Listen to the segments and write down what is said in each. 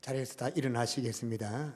자리에서 다 일어나시겠습니다.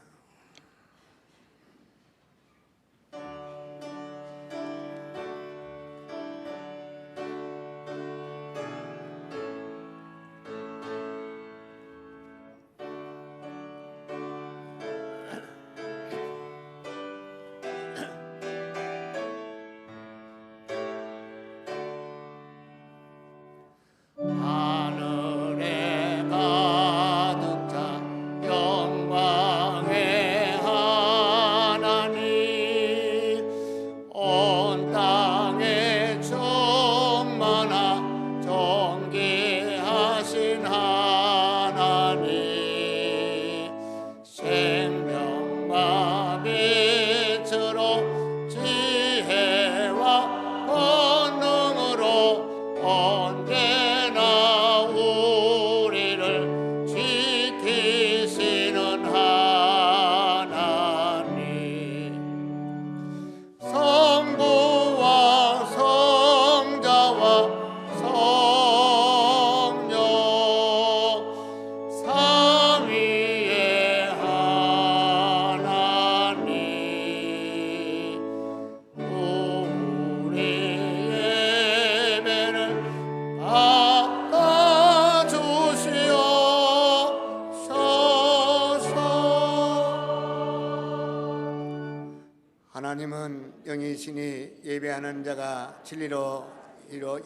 하나님은 영이시니 예배하는 자가 진리로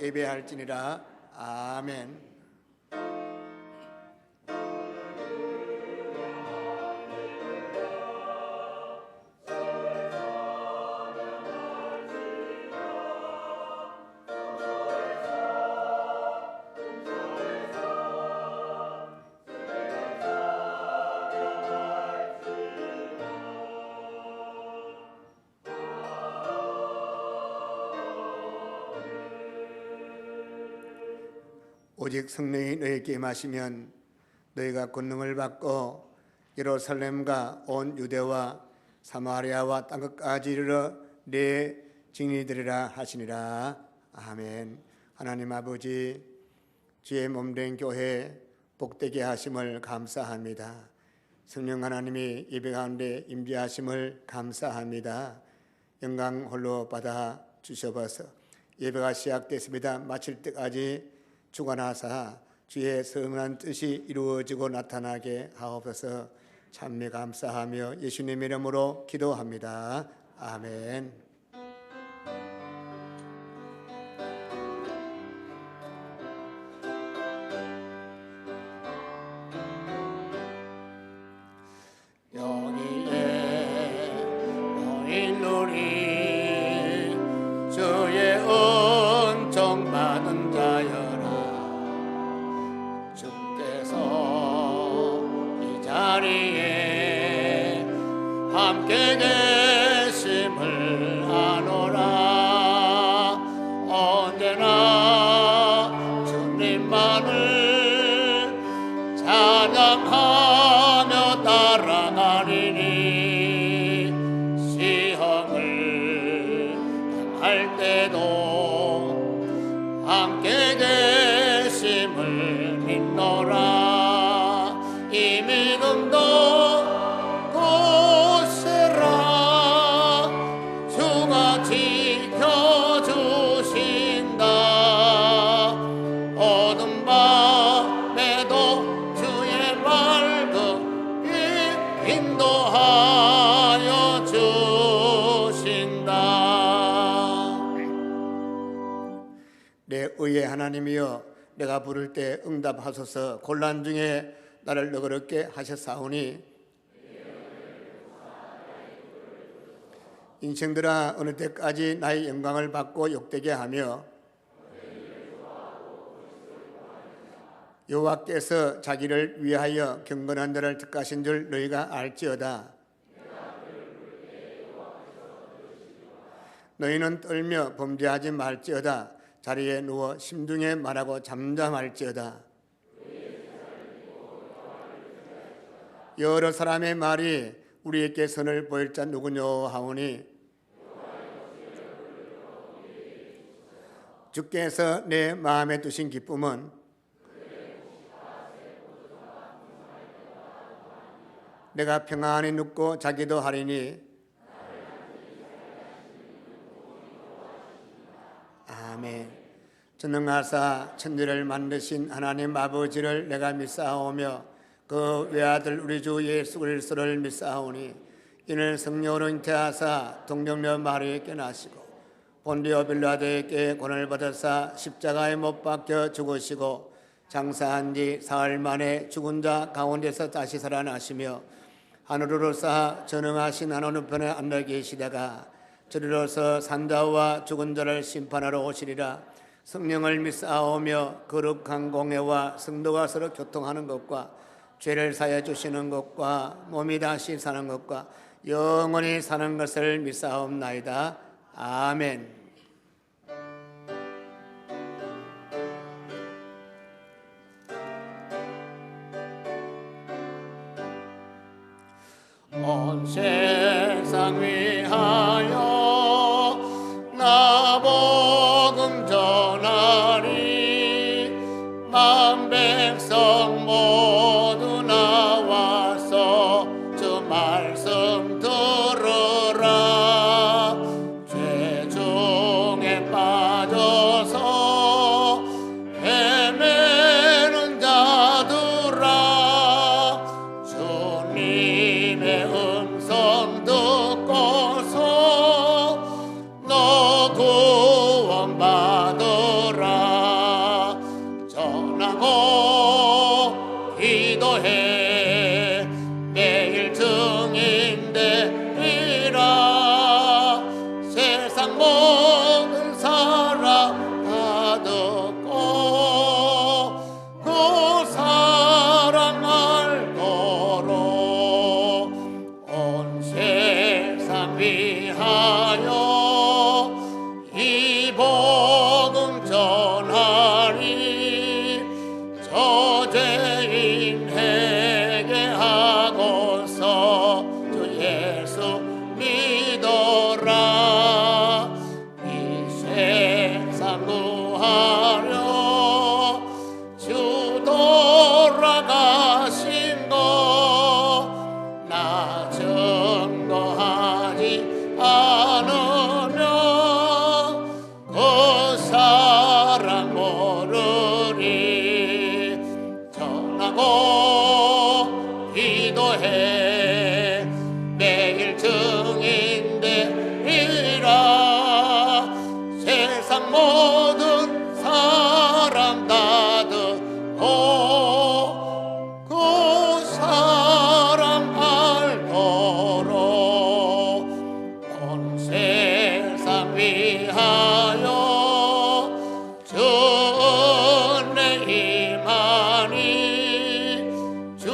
예배할지니라. 아멘. 오직 성령이 너희에게 임하시면 너희가 권능을 받고 예루살렘과 온 유대와 사마리아와 땅끝까지 이르러 내 증인이 되리라 하시니라. 아멘. 하나님 아버지, 주의 몸된 교회 복되게 하심을 감사합니다. 성령 하나님이 예배 가운데 임재하심을 감사합니다. 영광 홀로 받아 주셔서 예배가 시작됐습니다. 마칠 때까지 주관하사 주의 선한 뜻이 이루어지고 나타나게 하옵소서. 참매 감사하며 예수님 이름으로 기도합니다. 아멘. 여기에 너희 누리 주의 은총 받은 자여, 자리에 함께 계심을 아노라. 언제나 주님만을 찬양하며 따라가리니 시험을 당할 때도 함께 계심을 믿노라. 이 믿음도 굳세라. 주가 지켜주신다. 어둠 밤에도 주의 말씀이 인도하여 주신다. 내 의의 하나님이여, 내가 부를 때 응답하소서. 곤란 중에 나를 너그럽게 하셨사오니 인생들아, 어느 때까지 나의 영광을 받고 욕되게 하며 여호와께서 자기를 위하여 경건한 자를 택하신 줄 너희가 알지어다. 너희는 떨며 범죄하지 말지어다. 자리에 누워 심중에 말하고 잠잠할지어다. 여러 사람의 말이 우리에게 선을 보일 자 누구뇨 하오니 주께서 내 마음에 두신 기쁨은 내가 평안히 눕고 자기도 하리니 아멘. 전능하사 천지를 만드신 하나님 아버지를 내가 믿사오며 그 외아들 우리 주 예수 그리스도를 믿사오니 이는 성령으로 잉태하사 동정녀 마리에게 나시고 본디오 빌라도에게 고난을 받으사 십자가에 못 박혀 죽으시고 장사한 지 사흘 만에 죽은 자 가운데서 다시 살아나시며 하늘으로 쌓아 전능하신 하나님 편에 앉아 계시다가 저리로서 산자와 죽은 자를 심판하러 오시리라. 성령을 믿사오며 거룩한 공회와 성도가 서로 교통하는 것과 죄를 사해 주시는 것과 몸이 다시 사는 것과 영원히 사는 것을 믿사옵나이다. 아멘. 온 세상 위하여 나 복음 전하리. 만 백성 모두 나와서 주 말씀 들으라. 죄 중에 빠져서 헤매는 자들아, 주님의 음성 듣고서 너 구원받으라. 전하고 기도해 매일 증인 되리라. 세상 모든 사람 다 듣고 그 사랑 알도록 온 세상 위하여 이 복음 전하리. 저죄인에게 하고서 주 예수 믿어라. 이 세상 구하려 주 돌아가신 거 나 증거하지 않으면 그 사랑 모르리. 전하고 기도해 매일 증인 되리라. 세상 모든 사람 다 듣고 그 사랑 알도록 온 세상 위하여 주 은혜 임하니. 주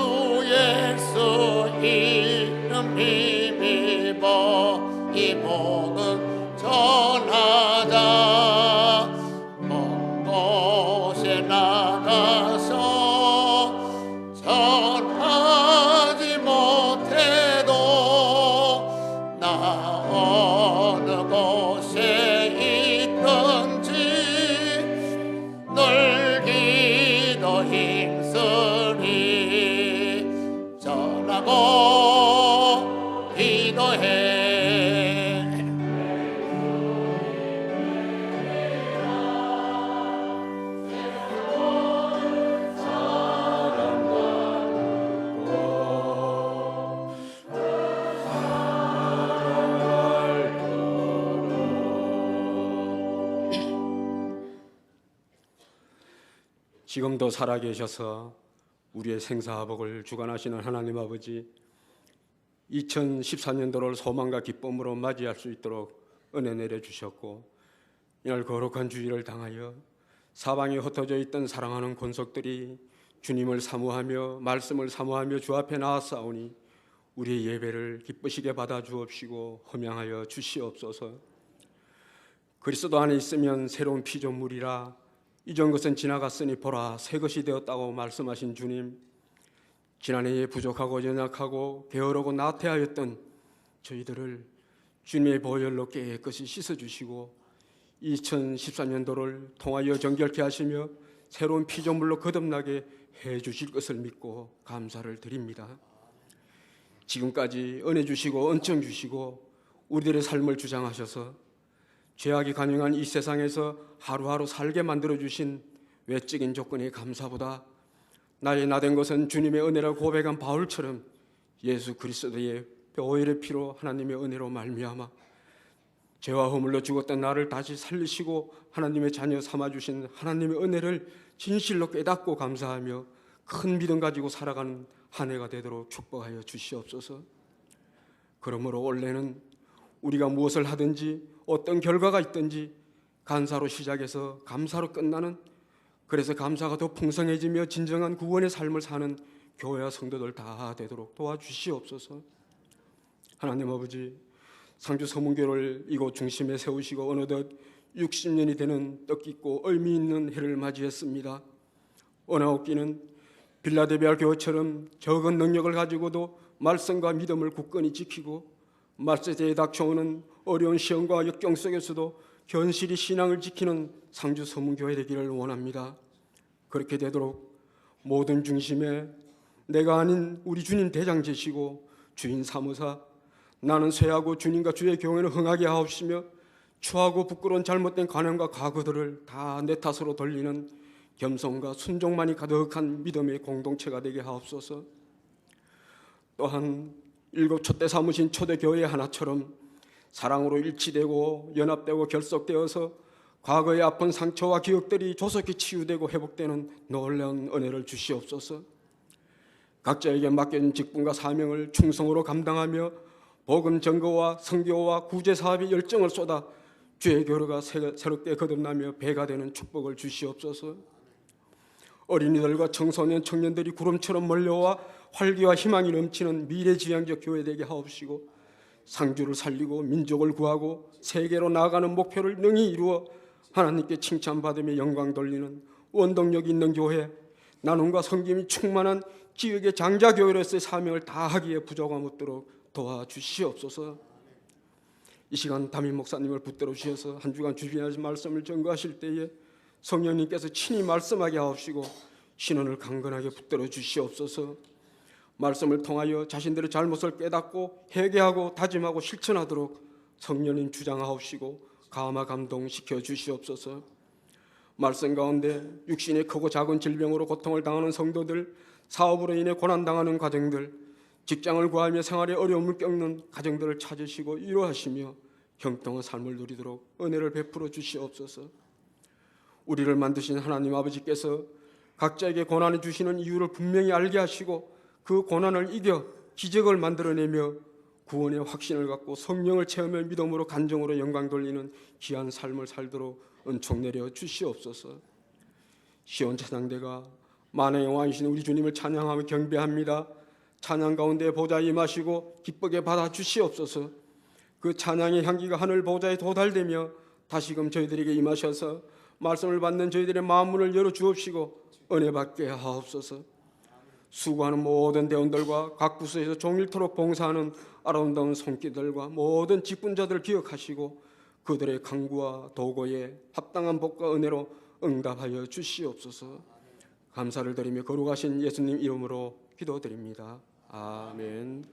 예수 이름 힘입어 이 복음 전하자. 먼 곳에 나가서 전하지 못해도 나 어느 곳에 있든지 늘 기도 힘쓰리. 전하고 기도해 지금도 살아계셔서 우리의 생사화복을 주관하시는 하나님 아버지, 2014년도를 소망과 기쁨으로 맞이할 수 있도록 은혜 내려주셨고, 이날 거룩한 주일을 당하여 사방에 흩어져 있던 사랑하는 권속들이 주님을 사모하며 말씀을 사모하며 주 앞에 나왔사오니 우리의 예배를 기쁘시게 받아 주옵시고 흠양하여 주시옵소서. 그리스도 안에 있으면 새로운 피조물이라 이전 것은 지나갔으니 보라 새 것이 되었다고 말씀하신 주님, 지난해에 부족하고 연약하고 게으르고 나태하였던 저희들을 주님의 보혈로 깨끗이 씻어주시고 2014년도를 통하여 정결케 하시며 새로운 피조물로 거듭나게 해주실 것을 믿고 감사를 드립니다. 지금까지 은혜 주시고 은총 주시고 우리들의 삶을 주장하셔서 죄악이 가능한 이 세상에서 하루하루 살게 만들어 주신 외적인 조건의 감사보다 나의 나된 것은 주님의 은혜라고 고백한 바울처럼 예수 그리스도의 보혈의 피로 하나님의 은혜로 말미암아 죄와 허물로 죽었던 나를 다시 살리시고 하나님의 자녀 삼아주신 하나님의 은혜를 진실로 깨닫고 감사하며 큰 믿음 가지고 살아가는 한 해가 되도록 축복하여 주시옵소서. 그러므로 올해는 우리가 무엇을 하든지 어떤 결과가 있든지 간사로 시작해서 감사로 끝나는, 그래서 감사가 더 풍성해지며 진정한 구원의 삶을 사는 교회와 성도들 다 되도록 도와주시옵소서. 하나님 아버지, 상주 서문교를 이곳 중심에 세우시고 어느덧 60년이 되는 뜻깊고 의미 있는 해를 맞이했습니다. 원하옵기는 빌라델비아 교회처럼 적은 능력을 가지고도 말씀과 믿음을 굳건히 지키고 말세대에 닥쳐오는 어려운 시험과 역경 속에서도 견실히 신앙을 지키는 상주 서문교회 되기를 원합니다. 그렇게 되도록 모든 중심에 내가 아닌 우리 주님 대장 되시고 주인 삼으사 나는 쇠하고 주님과 주의 교회는 흥하게 하옵시며 추하고 부끄러운 잘못된 관행과 과거들을 다 내 탓으로 돌리는 겸손과 순종만이 가득한 믿음의 공동체가 되게 하옵소서. 또한 일곱 촛대 삼으신 초대교회 하나처럼 사랑으로 일치되고 연합되고 결속되어서 과거의 아픈 상처와 기억들이 조속히 치유되고 회복되는 놀라운 은혜를 주시옵소서. 각자에게 맡겨진 직분과 사명을 충성으로 감당하며 복음 전거와 선교와 구제 사업에 열정을 쏟아 주의 교회가 새롭게 거듭나며 배가 되는 축복을 주시옵소서. 어린이들과 청소년 청년들이 구름처럼 몰려와 활기와 희망이 넘치는 미래지향적 교회 되게 하옵시고 상주를 살리고 민족을 구하고 세계로 나아가는 목표를 능히 이루어 하나님께 칭찬받으며 영광 돌리는 원동력 있는 교회, 나눔과 섬김이 충만한 지역의 장자교회로서의 사명을 다하기에 부족함 없도록 도와주시옵소서. 이 시간 담임 목사님을 붙들어 주셔서 한 주간 주시하신 말씀을 전거하실 때에 성령님께서 친히 말씀하게 하옵시고 신원을 강건하게 붙들어 주시옵소서. 말씀을 통하여 자신들의 잘못을 깨닫고 회개하고 다짐하고 실천하도록 성령님 주장하옵시고 감화 감동시켜 주시옵소서. 말씀 가운데 육신의 크고 작은 질병으로 고통을 당하는 성도들, 사업으로 인해 고난당하는 가정들, 직장을 구하며 생활에 어려움을 겪는 가정들을 찾으시고 위로하시며 형통한 삶을 누리도록 은혜를 베풀어 주시옵소서. 우리를 만드신 하나님 아버지께서 각자에게 고난을 주시는 이유를 분명히 알게 하시고 그 고난을 이겨 기적을 만들어내며 구원의 확신을 갖고 성령을 체험해 믿음으로 간정으로 영광 돌리는 귀한 삶을 살도록 은총 내려 주시옵소서. 시온 찬양대가 만왕의 왕이신 우리 주님을 찬양하며 경배합니다. 찬양 가운데 보좌에 임하시고 기쁘게 받아 주시옵소서. 그 찬양의 향기가 하늘 보좌에 도달되며 다시금 저희들에게 임하셔서 말씀을 받는 저희들의 마음문을 열어 주옵시고 은혜 받게 하옵소서. 수고하는 모든 대원들과 각 부서에서 종일토록 봉사하는 아름다운 손길들과 모든 직분자들을 기억하시고 그들의 강구와 도고에 합당한 복과 은혜로 응답하여 주시옵소서. 감사를 드리며 거룩하신 예수님 이름으로 기도드립니다. 아멘.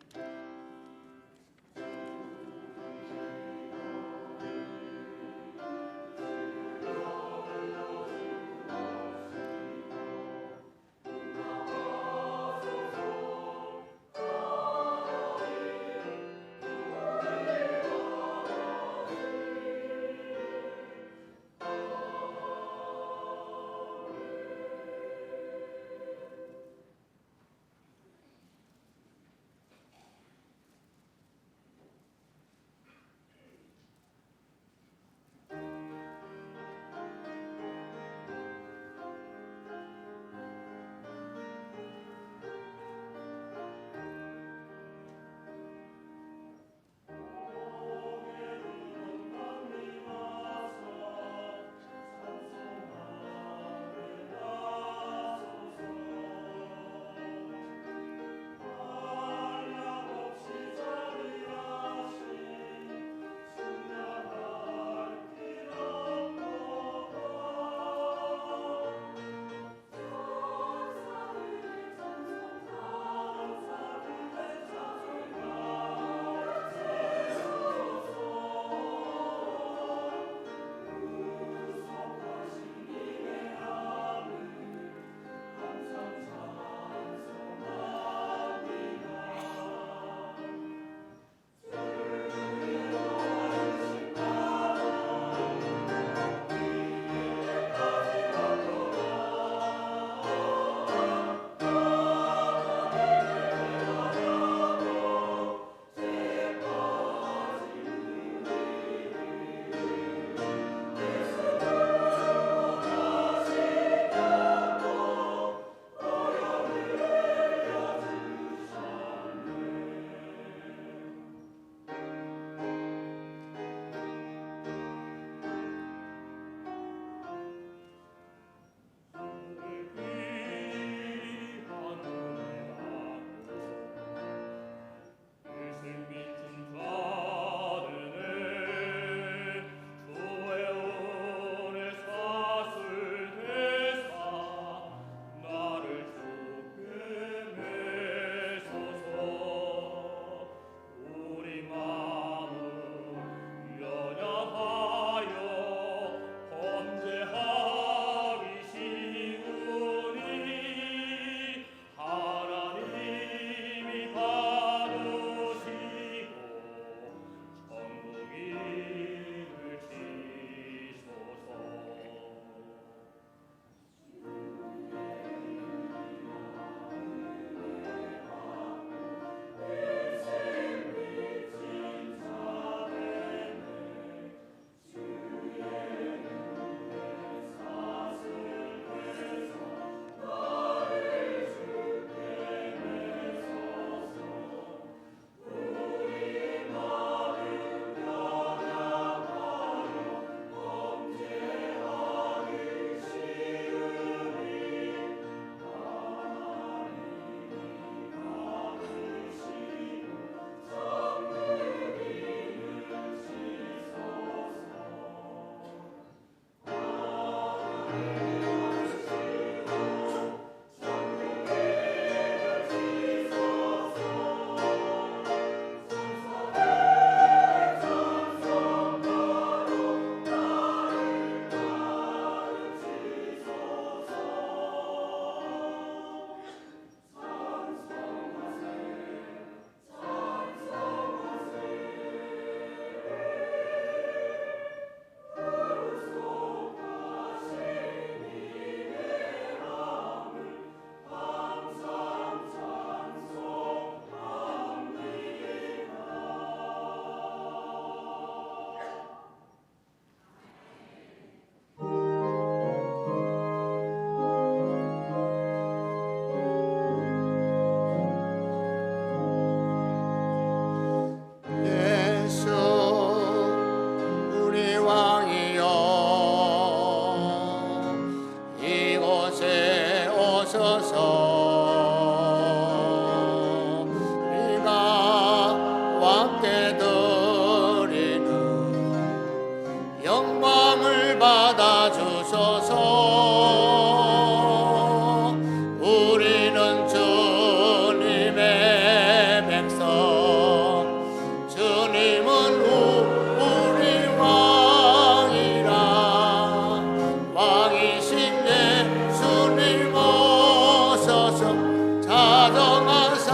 사정하사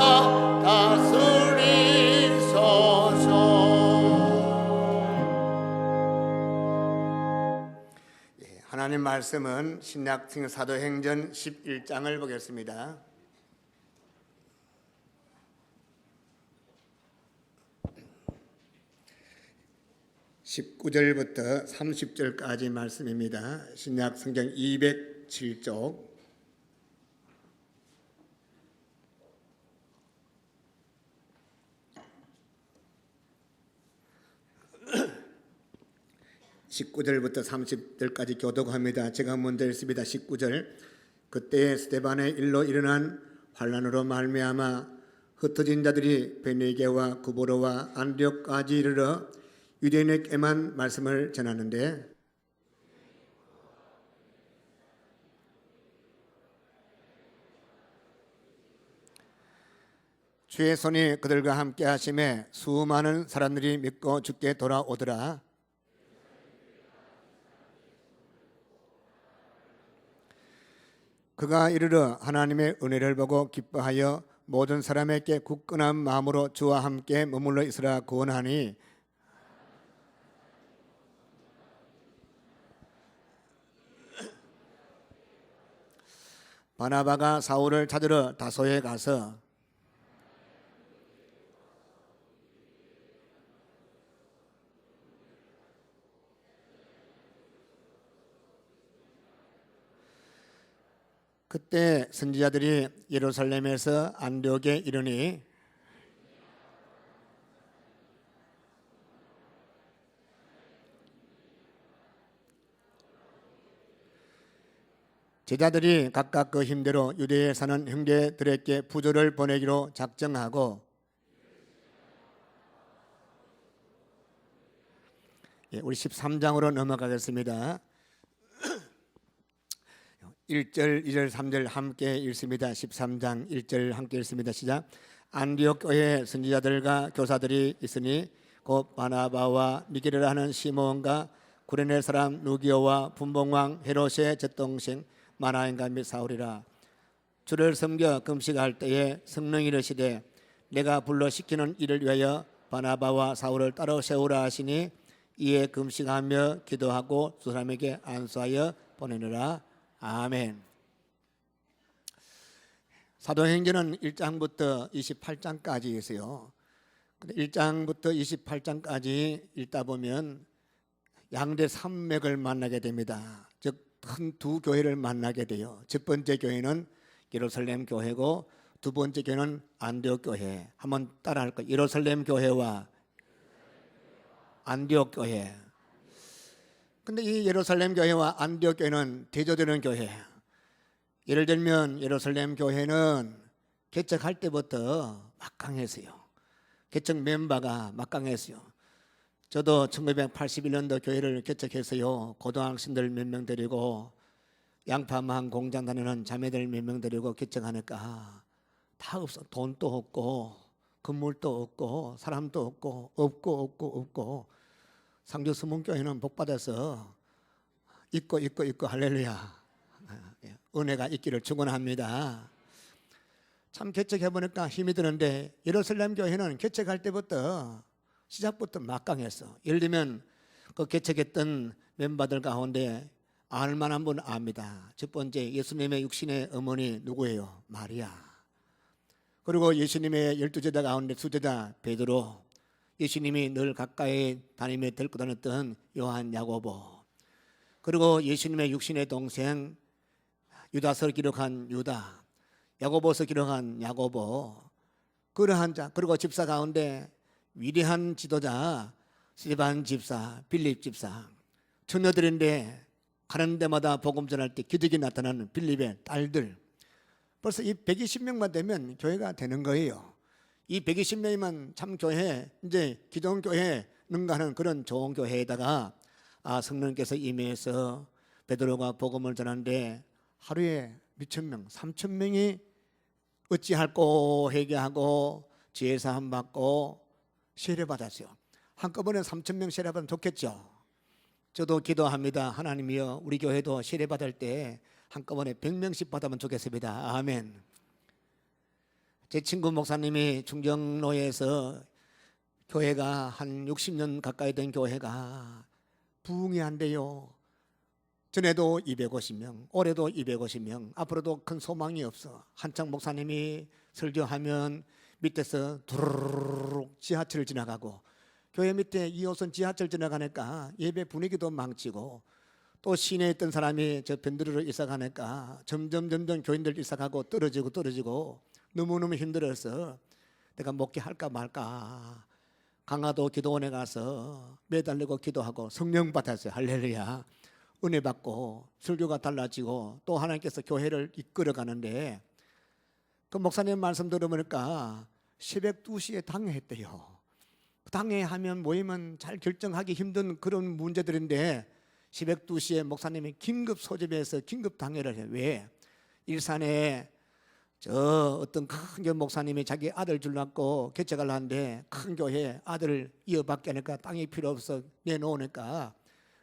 다스리소서. 하나님 말씀은 신약 사도행전 11장을 보겠습니다. 19절부터 30절까지 말씀입니다. 신약 성경 207쪽. (19절부터 30절까지) 교독합니다. 제가 먼저 읽습니다. 19절. 그때 스데반의 일로 일어난 환난으로 말미암아 흩어진 자들이 베네게와 구보로와 안디옥까지 이르러 유대인에게만 말씀을 전하는데, 주의 손이 그들과 함께 하심에 수많은 사람들이 믿고 주께 돌아오더라. 그가 이르러 하나님의 은혜를 보고 기뻐하여 모든 사람에게 굳건한 마음으로 주와 함께 머물러 있으라 구원하니, 바나바가 사울을 찾으러 다소에 가서 그때 선지자들이 예루살렘에서 안디옥에 이르니 제자들이 각각 그 힘대로 유대에 사는 형제들에게 부조를 보내기로 작정하고, 우리 13장으로 넘어가겠습니다. 1절, 2절, 3절 함께 읽습니다. 13장 1절 함께 읽습니다. 시작. 안디옥 교회에 선지자들과 교사들이 있으니 곧 바나바와 미게르라 하는 시몬과 구레네 사람 누기오와 분봉왕 헤롯의 젖동생 마나엔과 및 사울이라. 주를 섬겨 금식할 때에 성령이 이르시되 내가 불러 시키는 일을 위하여 바나바와 사울을 따로 세우라 하시니, 이에 금식하며 기도하고 두 사람에게 안수하여 보내느라. 아멘. 사도행전은 1장부터 28장까지 있어요. 1장부터 28장까지 읽다 보면 양대 산맥을 만나게 됩니다. 즉 큰 두 교회를 만나게 돼요. 첫 번째 교회는 예루살렘 교회고 두 번째 교회는 안디옥 교회. 한번 따라할 거예요. 예루살렘 교회와 안디옥 교회. 근데 이 예루살렘 교회와 안디옥 교회는 대조되는 교회. 예를 들면 예루살렘 교회는 개척할 때부터 막강했어요. 개척 멤버가 막강했어요. 저도 1981년도 교회를 개척했어요. 고등학생들 몇 명 데리고 양파망 공장 다니는 자매들 몇 명 데리고 개척하니까 다 없어. 돈도 없고 건물도 없고 사람도 없고 상주 수문교회는 복받아서 있고 할렐루야, 은혜가 있기를 축원합니다. 참 개척해보니까 힘이 드는데 예루살렘 교회는 개척할 때부터 시작부터 막강했어. 예를 들면 그 개척했던 멤버들 가운데 알만한 분 압니다. 첫 번째, 예수님의 육신의 어머니 누구예요? 마리아. 그리고 예수님의 12제자 가운데 수제자 베드로, 예수님이 늘 가까이 다니며 데리고 다녔던 요한, 야고보, 그리고 예수님의 육신의 동생 유다서를 기록한 유다, 야고보서 기록한 야고보, 그러한 자, 그리고 집사 가운데 위대한 지도자 스데반 집사, 빌립 집사, 처녀들인데 가는 데마다 복음 전할 때 기적이 나타나는 빌립의 딸들. 벌써 이 120명만 되면 교회가 되는 거예요. 이 120명이면 참 교회, 이제 기존 교회 능가하는 그런 좋은 교회에다가 성령께서 임해서 베드로가 복음을 전하는데 하루에 몇천 명, 3천 명이 어찌할꼬 회개하고 지혜사함 받고 세례받았어요. 한꺼번에 3천 명 세례받으면 좋겠죠. 저도 기도합니다. 하나님이여, 우리 교회도 세례받을 때 한꺼번에 100명씩 받으면 좋겠습니다. 아멘. 제 친구 목사님이 충정로에서 교회가 한 60년 가까이 된 교회가 부흥이 안 돼요. 전에도 250명, 올해도 250명, 앞으로도 큰 소망이 없어. 한창 목사님이 설교하면 밑에서 두루룩 지하철 지나가고, 교회 밑에 2호선 지하철 지나가니까 예배 분위기도 망치고, 또 시내에 있던 사람이 저 변두리로 이사 가니까 점점 교인들 이사 가고 떨어지고 너무너무 힘들어서 내가 목회할까 말까 강화도 기도원에 가서 매달리고 기도하고 성령 받았어요. 할렐루야. 은혜 받고 설교가 달라지고 또 하나님께서 교회를 이끌어 가는데, 그 목사님 말씀 들어보니까 새벽 2시에 당회했대요. 당회하면 모이면 잘 결정하기 힘든 그런 문제들인데 새벽 2시에 목사님이 긴급 소집해서 긴급 당회를 해요. 왜? 일산에 저 어떤 큰 교회 목사님이 자기 아들 줄놨고 개척을 하는데, 큰 교회 아들을 이어받게 하니까 땅이 필요 없어 내놓으니까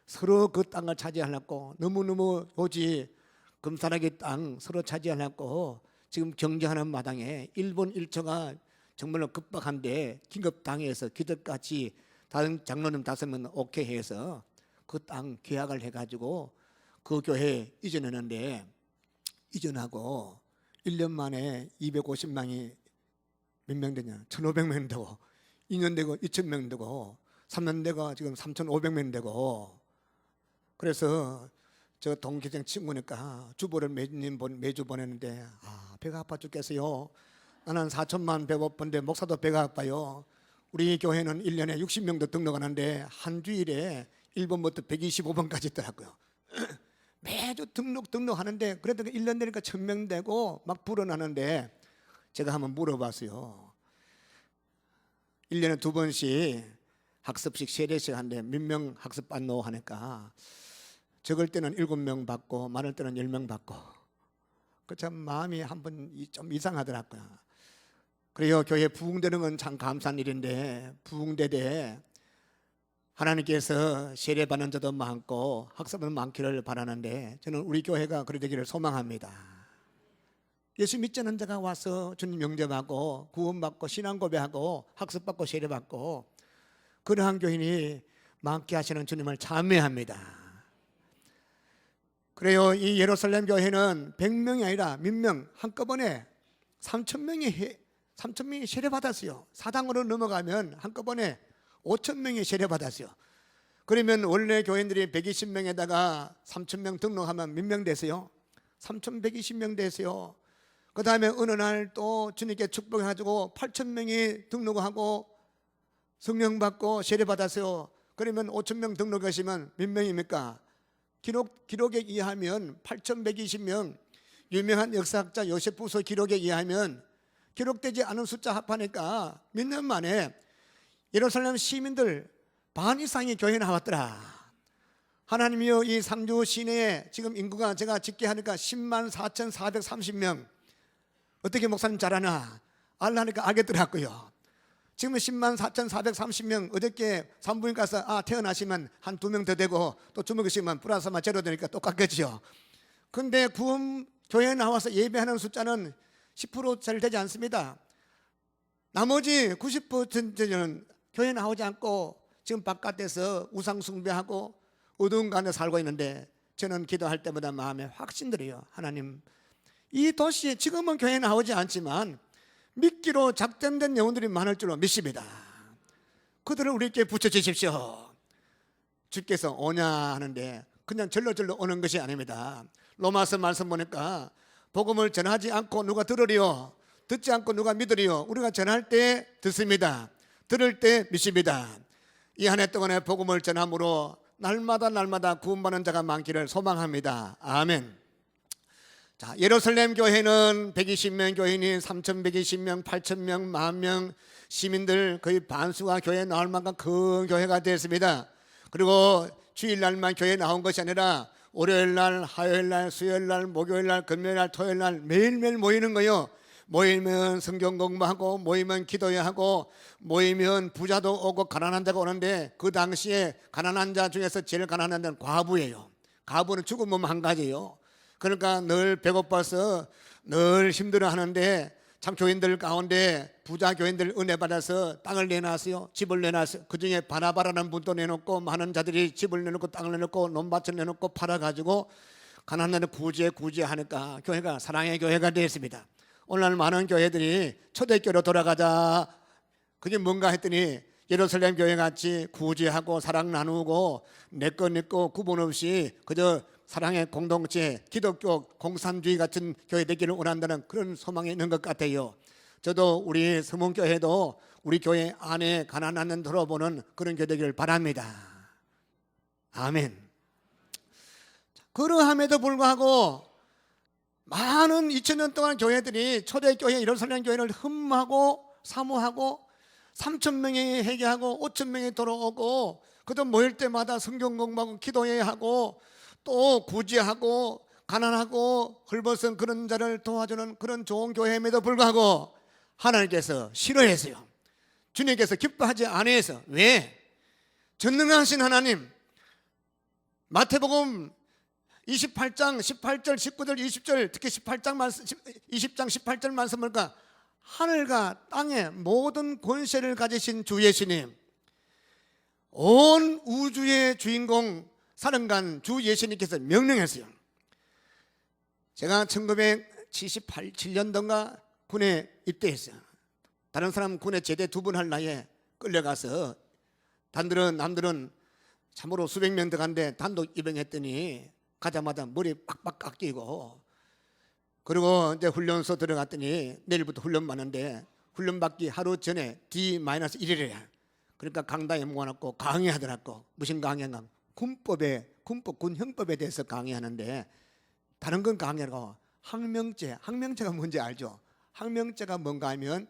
서로 그 땅을 차지하려고, 너무너무 오지 금산하게 땅 서로 차지하려고 지금 경쟁하는 마당에 일본 1초가 정말로 급박한데 긴급 당회에서 기득같이 다른 장로님 5명 오케이 해서 그 땅 계약을 해가지고 그 교회 이전했는데, 이전하고 1년 만에 250명이 몇 명 되냐? 1,500명 되고, 2년 되고 2,000명 되고, 3년 되고 지금 3,500명 되고. 그래서 저 동기생 친구니까 주보를 매주 보내는데, 배가 아파 죽겠어요. 나는 4천만 배고픈데 목사도 배가 아파요. 우리 교회는 1년에 60명도 등록하는데 한 주일에 1번부터 125번까지 있더라고요. 매주 등록하는데 그래도 1년 되니까 1,000명 되고 막 불어나는데, 제가 한번 물어봤어요. 1년에 2번씩 학습식 세례식 하는데 몇 명 학습 받노 하니까 적을 때는 7명 받고 많을 때는 10명 받고, 그 참 마음이 한번 좀 이상하더라고요. 그래요. 교회 부흥되는 건 참 감사한 일인데, 부흥되되 하나님께서 세례받는 자도 많고 학습은 많기를 바라는데, 저는 우리 교회가 그리 되기를 소망합니다. 예수 믿지 않는 자가 와서 주님 영접하고 구원받고 신앙 고백하고 학습받고 세례받고 그러한 교인이 많게 하시는 주님을 찬미합니다. 그래요. 이 예루살렘 교회는 100명이 아니라 몇 명 한꺼번에 3,000명이 세례받았어요. 사당으로 넘어가면 한꺼번에 5,000명이 세례받았어요. 그러면 원래 교인들이 120명에다가 3,000명 등록하면 몇 명 되세요? 3,120명 되세요. 그 다음에 어느 날 또 주님께 축복해가지고 8,000명이 등록하고 성령 받고 세례받았어요. 그러면 5,000명 등록하시면 몇 명입니까? 기록에 의하면 8,120명. 유명한 역사학자 요세푸스 기록에 의하면 기록되지 않은 숫자 합하니까 몇 년 만에 예루살렘 시민들 반 이상이 교회에 나왔더라. 하나님이여, 이 상주 시내에 지금 인구가 제가 집계하니까 104,430명. 어떻게 목사님 잘하나 알라니까 알겠더라고요. 지금 104,430명. 어저께 산부인 가서 태어나시면 한 2명 더 되고 또 주먹이시면 플러스만 제로 되니까 똑같겠죠. 근데 구원 교회에 나와서 예배하는 숫자는 10%짜리 되지 않습니다. 나머지 90%는 교회에 나오지 않고 지금 바깥에서 우상 숭배하고 어두운 가운데 살고 있는데, 저는 기도할 때마다 마음에 확신들이에요. 하나님, 이 도시에 지금은 교회에 나오지 않지만 믿기로 작정된 영혼들이 많을 줄로 믿습니다. 그들을 우리께 붙여주십시오. 주께서 오냐 하는데 그냥 절로 오는 것이 아닙니다. 로마서 말씀 보니까 복음을 전하지 않고 누가 들으리요, 듣지 않고 누가 믿으리요. 우리가 전할 때 듣습니다. 들을 때 믿습니다. 이 한 해 동안에 복음을 전함으로 날마다 구원받는 자가 많기를 소망합니다. 아멘. 자, 예루살렘 교회는 120명 교인이 3,120명, 8,000명, 10,000명 시민들 거의 반수가 교회에 나올 만큼 큰 교회가 되었습니다. 그리고 주일날만 교회에 나온 것이 아니라 월요일날, 화요일날, 수요일날, 목요일날, 금요일날, 토요일날 매일매일 모이는 거예요. 모이면 성경 공부하고, 모이면 기도해야 하고, 모이면 부자도 오고 가난한 자가 오는데, 그 당시에 가난한 자 중에서 제일 가난한 자는 과부예요. 과부는 죽은 몸 한 가지예요. 그러니까 늘 배고파서 늘 힘들어 하는데, 참 교인들 가운데 부자 교인들 은혜 받아서 땅을 내놨어요. 집을 내놨어요. 그중에 바나바라는 분도 내놓고 많은 자들이 집을 내놓고 땅을 내놓고 논밭을 내놓고 팔아가지고 가난한 구제하니까 교회가 사랑의 교회가 되었습니다. 오늘날 많은 교회들이 초대교회로 돌아가자. 그게 뭔가 했더니 예루살렘 교회 같이 구제하고 사랑 나누고 내거 구분 없이 그저 사랑의 공동체, 기독교 공산주의 같은 교회 되기를 원한다는 그런 소망이 있는 것 같아요. 저도 우리 서문교회도 우리 교회 안에 가난한 돌아보는 그런 교회 되기를 바랍니다. 아멘. 그러함에도 불구하고 많은 2000년 동안 교회들이 초대교회 예루살렘 교회를 흠모하고 사모하고 3,000명이 회개하고 5,000명이 돌아오고 그도 모일 때마다 성경 공부하고 기도해야 하고 또 구제하고 가난하고 헐벗은 그런 자를 도와주는 그런 좋은 교회임에도 불구하고 하나님께서 싫어했어요. 주님께서 기뻐하지 않으셔서. 왜? 전능하신 하나님, 마태복음 28장 18절 19절 20절 특히 20장 18절 말씀을 보니까 하늘과 땅의 모든 권세를 가지신 주 예수님, 온 우주의 주인공 사령관 주 예수님께서 명령했어요. 제가 1978년도인가 군에 입대했어요. 다른 사람 군에 제대 2번 할 나이에 끌려가서 남들은 참으로 수백 명 들어간데 단독 입영했더니 가자마자 머리 빡빡 깎이고, 그리고 이제 훈련소 들어갔더니 내일부터 훈련 받는데 훈련 받기 하루 전에 D-1이래요. 그러니까 강당에 모아놓고 강의하더라고. 무슨 강의인가? 군 형법에 대해서 강의하는데, 다른 건 강의하고 항명죄가 뭔지 알죠? 항명죄가 뭔가 하면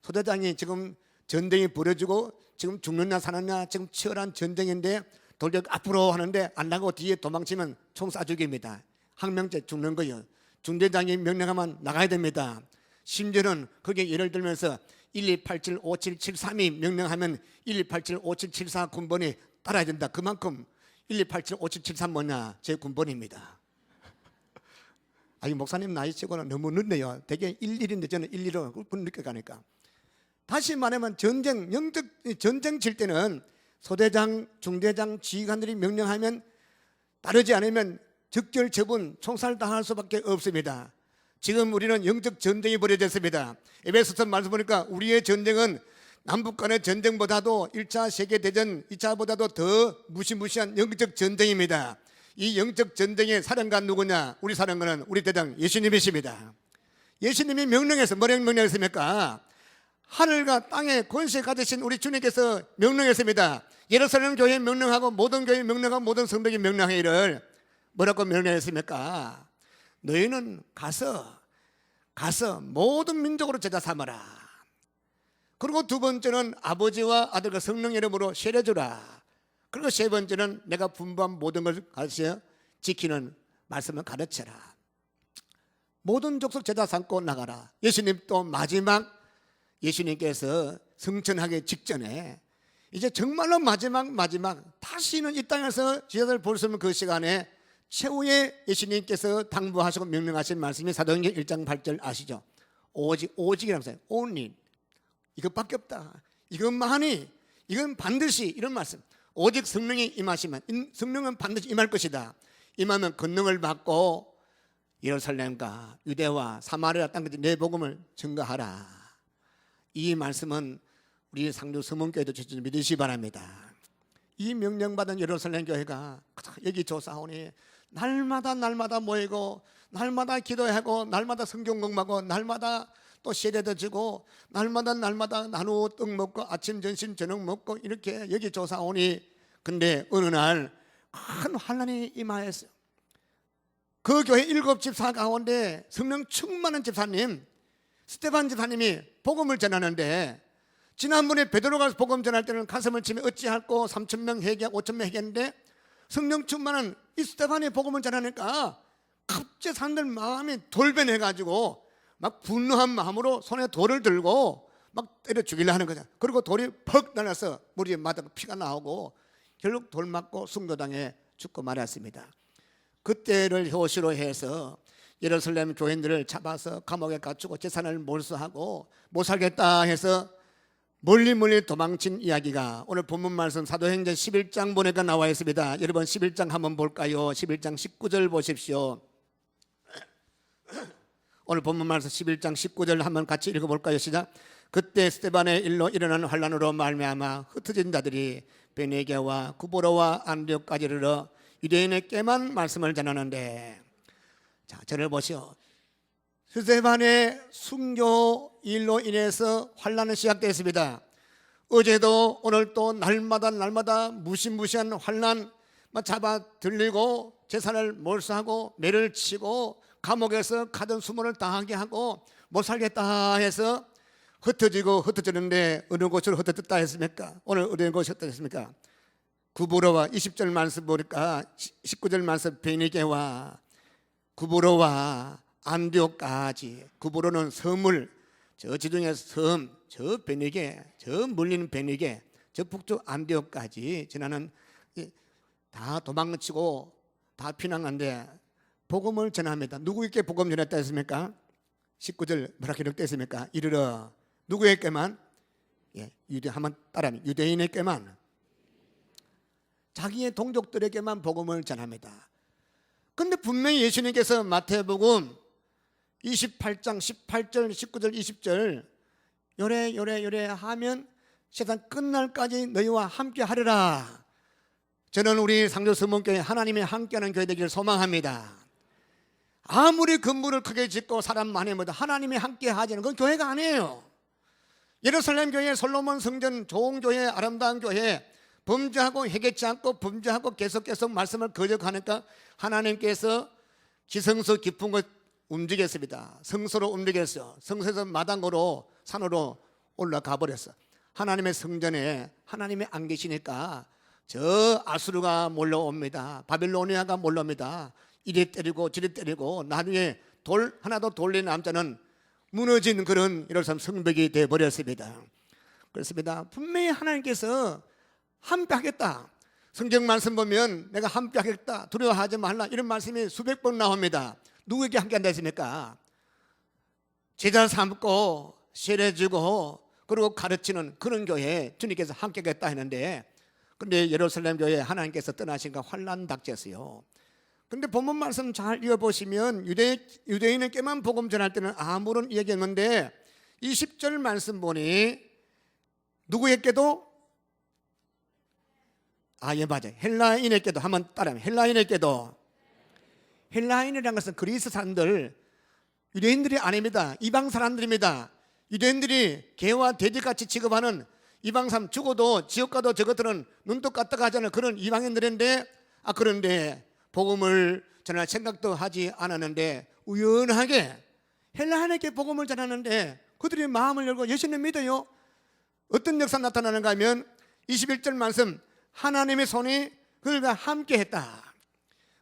소대장이 지금 전쟁이 벌어지고 지금 죽느냐 사느냐 지금 치열한 전쟁인데 돌격 앞으로 하는데 안 나가고 뒤에 도망치면 총 쏴 죽입니다. 항명죄 죽는 거예요. 중대장이 명령하면 나가야 됩니다. 심지어는 그게 예를 들면서 12875773이 명령하면 12875774 군번이 따라야 된다. 그만큼 12875773 뭐냐? 제 군번입니다. 아니 목사님 나이 치고는 너무 늦네요. 대개 11인데 저는 12로 늦게 가니까. 다시 말하면 영적 전쟁 칠 때는 소대장, 중대장, 지휘관들이 명령하면 따르지 않으면 적결 처분, 총살 당할 수밖에 없습니다. 지금 우리는 영적 전쟁이 벌어졌습니다. 에베소서 말씀 보니까 우리의 전쟁은 남북 간의 전쟁보다도 1차 세계대전 2차보다도 더 무시무시한 영적 전쟁입니다. 이 영적 전쟁의 사령관 누구냐? 우리 사령관은 우리 대장 예수님이십니다. 예수님이 명령해서 뭐라고 명령했습니까? 하늘과 땅의 권세 가지신 우리 주님께서 명령했습니다. 예루살렘 교회에 명령하고 모든 교회에 명령하고 모든 성도에게 명령하기를 뭐라고 명령했습니까? 너희는 가서 모든 민족으로 제자 삼아라. 그리고 두 번째는 아버지와 아들과 성령 이름으로 세례주라. 그리고 세 번째는 내가 분부한 모든 것을 가르쳐 지키는 말씀을 가르쳐라. 모든 족속 제자 삼고 나가라. 예수님 또 마지막 예수님께서 승천하기 직전에 이제 정말로 마지막 다시는 이 땅에서 제자들 볼 수 없는 그 시간에 최후의 예수님께서 당부하시고 명령하신 말씀이 사도행전 1장 8절 아시죠? 오직이라고 써요. only. 이것밖에 없다. 이것만이, 이건 반드시, 이런 말씀. 오직 성령이 임하시면, 성령은 반드시 임할 것이다. 임하면 권능을 받고 예루살렘과 유대와 사마리아 땅까지 내 복음을 증거하라. 이 말씀은 우리 상주 서문교회도 믿으시기 바랍니다. 이 명령받은 예루살렘 교회가 여기 조사오니 날마다 모이고 날마다 기도하고 날마다 성경 공부하고 날마다 또 세례도 지고 날마다 나누어 떡 먹고 아침 점심 저녁 먹고 이렇게 여기 조사오니, 근데 어느 날 큰 환난이 임하였어요. 그 교회 7집사 가운데 성령 충만한 집사님 스테반 집사님이 복음을 전하는데, 지난번에 베드로가 복음 전할 때는 가슴을 치며 어찌할꼬 3,000명 회개 5,000명 회개했는데, 성령 충만한 이 스테반이 복음을 전하니까 갑자기 사람들 마음이 돌변해가지고 막 분노한 마음으로 손에 돌을 들고 막 때려 죽이려 하는 거죠. 그리고 돌이 퍽 날아서 머리에 맞아서 피가 나오고 결국 돌 맞고 순교당해 죽고 말았습니다. 그때를 효시로 해서 예루살렘 교인들을 잡아서 감옥에 갇히고 재산을 몰수하고 못 살겠다 해서 멀리 도망친 이야기가 오늘 본문 말씀 사도행전 11장 보니까 나와 있습니다. 여러분 11장 한번 볼까요? 11장 19절 보십시오. 오늘 본문 말씀 11장 19절 한번 같이 읽어볼까요? 시작. 그때 스데반의 일로 일어난 환란으로 말미암아 흩어진 자들이 베네게와 구보로와 안디옥까지 이르러 유대인에게만 말씀을 전하는데, 자, 저를 보시오. 스데반의 순교 일로 인해서 환란이 시작됐습니다. 어제도 오늘 또 날마다 무시무시한 환란 잡아 들리고 재산을 몰수하고 매를 치고 감옥에서 가든 수모를 당하게 하고 못 살겠다 해서 흩어지는데 어느 곳으로 흩어졌다 했습니까? 오늘 어느 곳으로 흩어졌습니까? 구보로와 20절 말씀 보니까 19절 말씀 베니게와 구보로와 안디옥까지. 구보로는 섬을, 저 지중해 섬, 저 베니게, 저 멀리는 베니게, 저 북쪽 안디옥까지 지나는 다 도망치고 다 피난한데 복음을 전합니다. 누구에게 복음 전했다 했습니까? 19절 뭐라 기록되어 있습니까? 이르러 누구에게만? 유대 한번 따라하면 유대인에게만, 자기의 동족들에게만 복음을 전합니다. 그런데 분명히 예수님께서 마태복음 28장 18절 19절 20절 요래 하면 세상 끝날까지 너희와 함께 하리라. 저는 우리 상주서문교회 하나님이 함께하는 교회 되기를 소망합니다. 아무리 건물을 크게 짓고 사람 많이 모여도 하나님이 함께 하지는 그건 교회가 아니에요. 예루살렘 교회, 솔로몬 성전, 좋은 교회, 아름다운 교회, 범죄하고 회개치 않고 범죄하고 계속 말씀을 거역하니까 하나님께서 지성소 깊은 곳 움직였습니다. 성소로 움직였어요. 성소에서 마당으로 산으로 올라가 버렸어. 하나님의 성전에 하나님이 안 계시니까 저 아수르가 몰려옵니다. 바빌로니아가 몰려옵니다. 이리 때리고 저리 때리고 나중에 돌 하나도 돌린 남자는 무너진 그런 예루살렘 성벽이 되어버렸습니다. 그렇습니다. 분명히 하나님께서 함께 하겠다. 성경 말씀 보면 내가 함께 하겠다, 두려워하지 말라, 이런 말씀이 수백 번 나옵니다. 누구에게 함께 한다 했습니까? 제자 삼고 세례주고 그리고 가르치는 그런 교회에 주님께서 함께 하겠다 했는데, 그런데 예루살렘 교회에 하나님께서 떠나신가 환난 닥쳤어요. 그런데 본문 말씀 잘 읽어보시면 유대인에게만 복음 전할 때는 아무런 이야기였는데 20절 말씀 보니 누구에게도, 맞아요. 헬라인에게도, 한번 따라하면 헬라인에게도. 헬라인이라는 것은 그리스 사람들, 유대인들이 아닙니다. 이방 사람들입니다. 유대인들이 개와 돼지같이 취급하는 이방 사람, 죽어도 지옥 가도 저것들은 눈독 까딱 하잖아요. 그런 이방인들인데, 그런데 복음을 전할 생각도 하지 않았는데 우연하게 헬라인에게 복음을 전하는데 그들이 마음을 열고 예수님 믿어요. 어떤 역사 나타나는가 하면 21절 말씀, 하나님의 손이 그들과 함께 했다.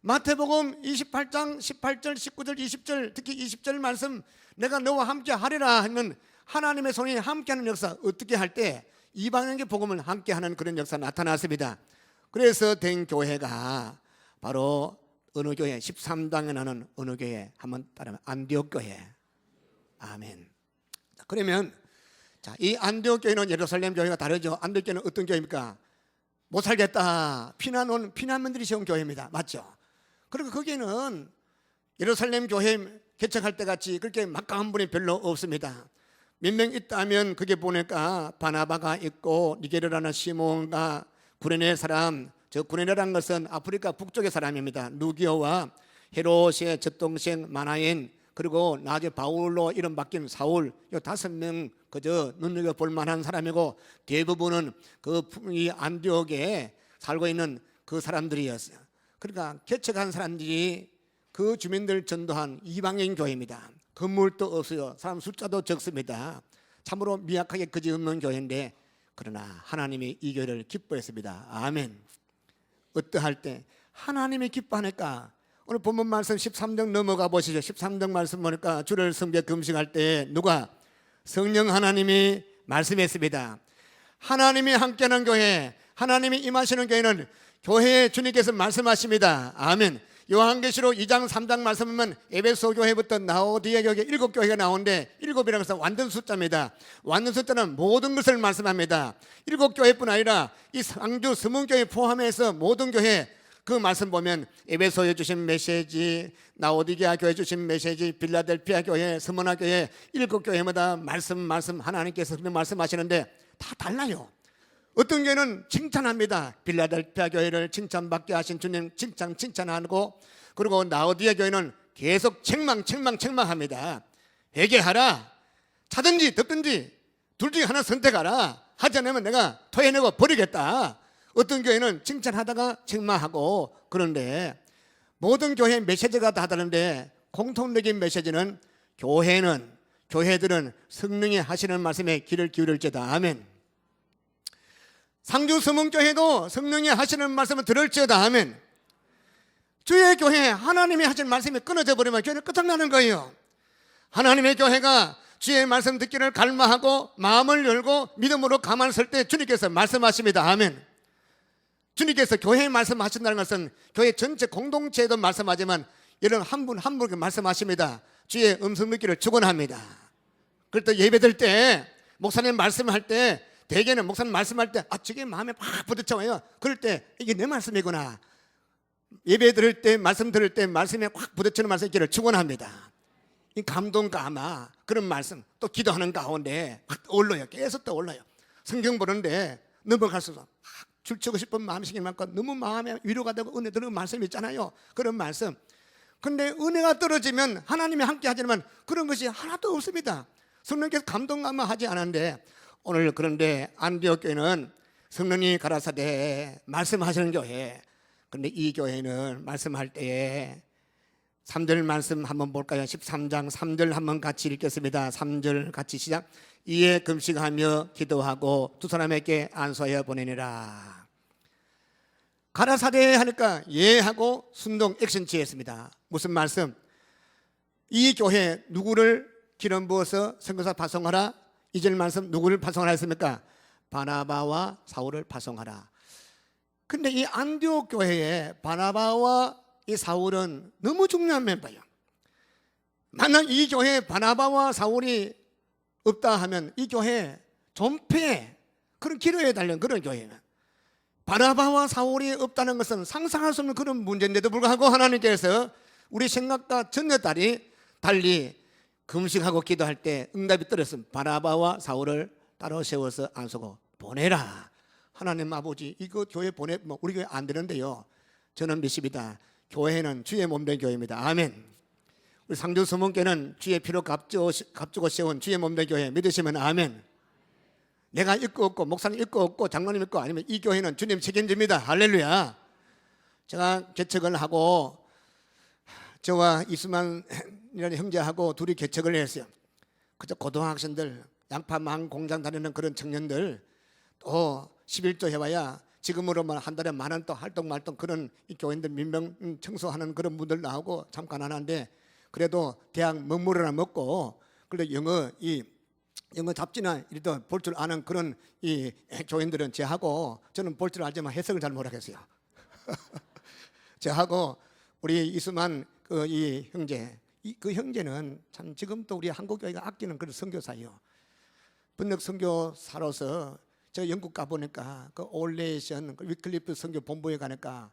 마태복음 28장 18절 19절 20절, 특히 20절 말씀, 내가 너와 함께 하리라 하면 하나님의 손이 함께하는 역사, 어떻게 할 때 이방인에게 복음을 함께하는 그런 역사 나타났습니다. 그래서 된 교회가 바로 어느 교회, 13당에 나는 어느 교회, 한번 따라하면 안디옥 교회. 아멘. 그러면 이 안디옥 교회는 예루살렘 교회가 다르죠. 안디옥 교회는 어떤 교회입니까? 못 살겠다, 피난 온 피난민들이 세운 교회입니다. 맞죠? 그리고 거기는 예루살렘 교회 개척할 때 같이 그렇게 막강한 분이 별로 없습니다. 몇 명 있다면 그게 보니까 바나바가 있고 니게르라는 시몬과 구레네 사람, 저 구레네라는 것은 아프리카 북쪽의 사람입니다. 누기오와 헤롯의 젖동생 마나엔, 그리고 나중에 바울로 이름 바뀐 사울, 이 5명 그저 눈여겨볼 만한 사람이고 대부분은 이 안디옥에 살고 있는 그 사람들이었어요. 그러니까 개척한 사람들이 그 주민들 전도한 이방인 교회입니다. 건물도 없어요. 사람 숫자도 적습니다. 참으로 미약하게 그지없는 교회인데 그러나 하나님이 이 교회를 기뻐했습니다. 아멘. 어떠할 때 하나님이 기뻐하니까 오늘 본문 말씀 13장 넘어가 보시죠. 13장 말씀 보니까 주를 섬겨 금식할 때 누가? 성령 하나님이 말씀했습니다. 하나님이 함께하는 교회, 하나님이 임하시는 교회는 교회에 주님께서 말씀하십니다. 아멘. 요한계시록 2장 3장 말씀하면 에베소 교회부터 라오디게 교회 7교회가 나오는데 7이라고 해서 완전 숫자입니다. 완전 숫자는 모든 것을 말씀합니다. 7교회뿐 아니라 이 상주 스문교회 포함해서 모든 교회 그 말씀 보면 에베소에 주신 메시지, 라오디게아 교회 주신 메시지, 빌라델피아 교회, 스무나 교회 7교회마다 말씀 하나님께서 말씀하시는데 다 달라요. 어떤 교회는 칭찬합니다. 빌라델피아 교회를 칭찬받게 하신 주님 칭찬하고, 그리고 라오디게아 교회는 계속 책망합니다. 회개하라. 차든지 덮든지 둘 중에 하나 선택하라. 하지 않으면 내가 토해내고 버리겠다. 어떤 교회는 칭찬하다가 책망하고. 그런데 모든 교회 메시지가 다 다른데 공통적인 메시지는 교회들은 성령이 하시는 말씀에 귀를 기울일지어다. 아멘. 상주 서문교회도 성령이 하시는 말씀을 들을지어다. 아멘. 주의 교회 하나님이 하신 말씀이 끊어져 버리면 교회는 끝장나는 거예요. 하나님의 교회가 주의 말씀 듣기를 갈망하고 마음을 열고 믿음으로 가만히 설 때 주님께서 말씀하십니다. 아멘. 주님께서 교회에 말씀하신다는 것은 교회 전체 공동체에도 말씀하지만 여러분 한 분 한 분께 말씀하십니다. 주의 음성 듣기를 축원합니다. 그럴 때 예배드릴 때 목사님 말씀할 때 대개는 목사님 말씀할 때 저게 마음에 팍 부딪혀요. 그럴 때 이게 내 말씀이구나. 예배 들을 때 말씀 들을 때 말씀에 확 부딪히는 말씀 있기를 축원합니다. 이 감동 감화 그런 말씀 또 기도하는 가운데 확 떠올라요. 계속 떠올라요. 성경 보는데 넘어갈수록 줄치고 싶은 마음이 많고 너무 마음에 위로가 되고 은혜 드는 말씀 있잖아요. 그런 말씀. 근데 은혜가 떨어지면 하나님이 함께 하지만 그런 것이 하나도 없습니다. 성령께서 감동 감화하지 않았는데 오늘 그런데 안디옥 교회는 성령이 가라사대 말씀하시는 교회. 그런데 이 교회는 말씀할 때에 3절 말씀 한번 볼까요? 13장 3절 한번 같이 읽겠습니다. 3절 같이 시작. 이에 금식하며 기도하고 두 사람에게 안수하여 보내니라. 가라사대 하니까 예하고 순동 액션 취했습니다. 무슨 말씀? 이 교회 누구를 기름 부어서 선교사 파송하라? 2절 말씀 누구를 파송하라 했습니까? 바나바와 사울을 파송하라. 근데 이 안디옥 교회에 바나바와 이 사울은 너무 중요한 멤버예요. 만약 이 교회에 바나바와 사울이 없다 하면 이 교회 존폐 그런 기로에 달린 그런 교회예요. 바나바와 사울이 없다는 것은 상상할 수 없는 그런 문제인데도 불구하고 하나님께서 우리 생각과 전혀 달리 금식하고 기도할 때 응답이 떨어졌으면 바나바와 사울을 따로 세워서 안수고 보내라. 하나님 아버지 이거 교회 우리 교회 안 되는데요. 저는 믿습니다. 교회는 주의 몸된 교회입니다. 아멘. 우리 상주 서문교는 주의 피로 값주고 세운 주의 몸된 교회 믿으시면 아멘. 내가 있고 없고 목사님 있고 없고 장로님 있고 아니면 이 교회는 주님 책임집니다. 할렐루야. 제가 개척을 하고 저와 이수만이라는 형제하고 둘이 개척을 했어요. 그저 고등학생들 양파망 공장 다니는 그런 청년들 또 11조 해봐야 지금으로만 한 달에 10,000원 또 활동 말동 그런 이 교인들 민병 청소하는 그런 분들 나오고 참 가난한데 그래도 대학 먹물이나 먹고 그래도 영어 잡지나 이래도 볼 줄 아는 그런 이 교인들은 제하고 저는 볼 줄 알지만 해석을 잘 못하겠어요. 제하고 우리 이수만 이 형제 그 형제는 참 지금도 우리 한국교회가 아끼는 그런 선교사예요. 번역 선교사로서 저 영국 가보니까 그 올레이션 위클리프 선교 본부에 가니까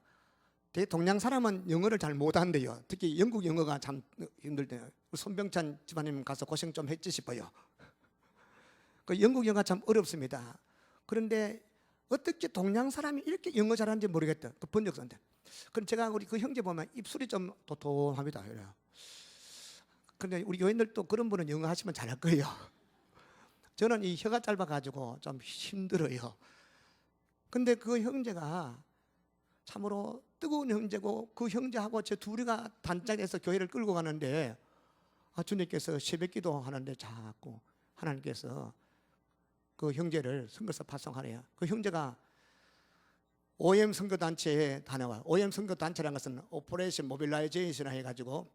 되게 동양 사람은 영어를 잘 못한대요. 특히 영국 영어가 참 힘들대요. 손병찬 집사님 가서 고생 좀 했지 싶어요. 그 영국 영어가 참 어렵습니다. 그런데 어떻게 동양 사람이 이렇게 영어 잘하는지 모르겠다. 그 번역사인데. 그럼 제가 우리 그 형제 보면 입술이 좀 도톰합니다. 그런데 우리 교인들도 그런 분은 영어 하시면 잘할 거예요. 저는 이 혀가 짧아가지고 좀 힘들어요. 근데 그 형제가 참으로 뜨거운 형제고 그 형제하고 저 둘이가 단짝에서 교회를 끌고 가는데 주님께서 새벽기도 하는데 자꾸 하나님께서 그 형제를 선교사 파송하래요. 그 형제가 OM 선교단체에 다녀와요. OM 선교단체라는 것은 오퍼레이션 모빌라이제이션 해가지고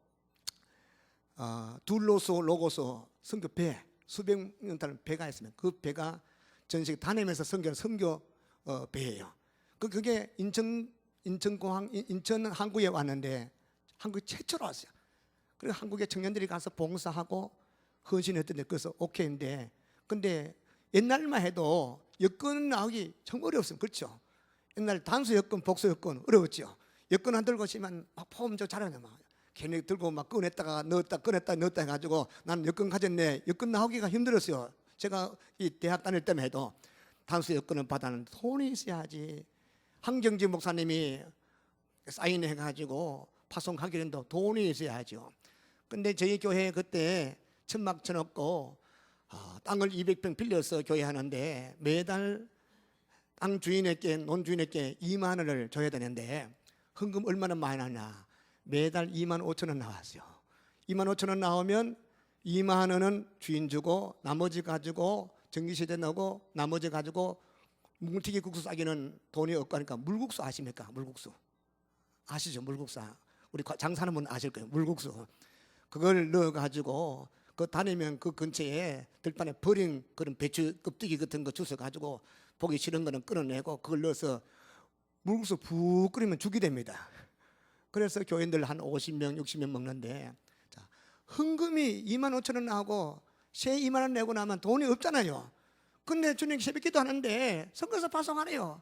둘로소 로고소 선교배 수백 년 타는 배가 있으면 그 배가 전시 다니면서 선교 배예요. 그게 인천 항구에 왔는데 한국에 최초로 왔어요. 그리고 한국에 청년들이 가서 봉사하고 헌신했던데 그래서 오케이인데, 근데 옛날만 해도 여권 나오기 정말 어려웠어요. 그렇죠? 옛날 단수 여권, 복수 여권 어려웠죠. 여권 안 들고 오시면 막 폼 좀 잘하네. 막 괜히 들고 막 꺼냈다가 넣었다 꺼냈다 넣었다 해가지고 나는 여권 가졌네. 여권 나오기가 힘들었어요. 제가 이 대학 다닐 때만 해도 단수 여권을 받았는데 돈이 있어야지. 황정지 목사님이 사인해가지고 파송하기로 했는데 돈이 있어야죠. 근데 저희 교회 그때 천막 쳐놓고 땅을 200평 빌려서 교회 하는데 매달 땅 주인에게, 논 주인에게 2만 원을 줘야 되는데 헌금 얼마나 많이 나냐? 매달 2만 5천 원 나왔어요. 2만 5천 원 나오면 2만 원은 주인 주고 나머지 가지고 전기세대 넣고 나머지 가지고 뭉티기 국수 싸기는 돈이 없고 하니까 물국수 아십니까? 물국수 아시죠? 물국수 우리 장사하는 분 아실 거예요. 물국수 그걸 넣어가지고 그 다니면 그 근처에 들판에 버린 그런 배추 껍데기 같은 거 주워 가지고 보기 싫은 거는 끊어내고 그걸 넣어서 물국수 푹 끓이면 죽이 됩니다. 그래서 교인들 한 50명 60명 먹는데, 자, 헌금이 2만 5천 원 나오고 세 2만 원 내고 나면 돈이 없잖아요. 근데 주님 새벽기도 하는데 성경서 파송하래요.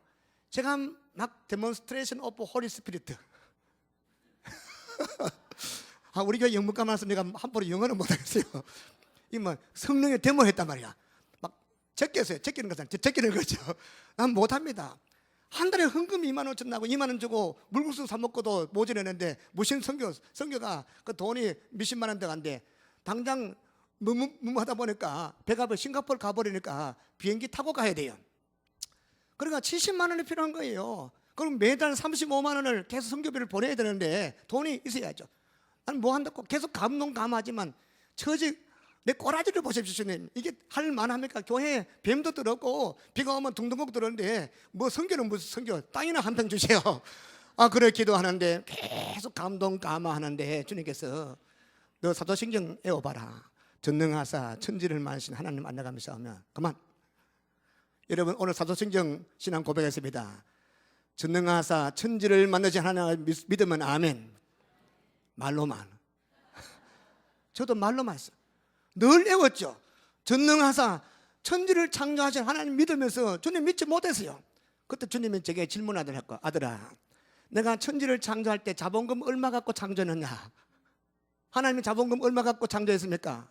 제가 막 데몬스트레이션 오브 홀리 스피리트 우리 교회 영문과 말씀 내가 함부로 영어는 못하겠어요. 이뭐 성령의 데모했단 말이야. 막 제꼈어요. 제끼는 거잖아요. 제끼는 거죠. 난 못합니다. 한 달에 헌금 2만 5천 나고 2만 원 주고 물국수 사 먹고도 모자라는데 무슨 선교가 그 돈이 몇십만 원 들어간대. 당장 무무하다 보니까 배가 싱가포르 가버리니까 비행기 타고 가야 돼요. 그러니까 70만 원이 필요한 거예요. 그럼 매달 35만 원을 계속 선교비를 보내야 되는데 돈이 있어야죠. 나는 뭐 한다고 계속 감동감하지만 처지 내 꼬라지를 보십시오. 주님 이게 할 만합니까? 교회에 뱀도 들었고 비가 오면 둥둥곡 들었는데 뭐 선교는 무슨 선교, 땅이나 한 평 주세요. 그래 기도하는데 계속 감동감화하는데 주님께서 너 사도신경 외워봐라. 전능하사 천지를 만드신 하나님 만나가면서 하면 그만. 여러분 오늘 사도신경 신앙 고백했습니다. 전능하사 천지를 만드신 하나님을 믿으면 아멘. 말로만. 저도 말로만 했어요. 늘 외웠죠. 전능하사 천지를 창조하신 하나님 믿으면서 주님 믿지 못했어요. 그때 주님이 제게 질문하더라고요. 아들아, 내가 천지를 창조할 때 자본금 얼마 갖고 창조했느냐? 하나님이 자본금 얼마 갖고 창조했습니까?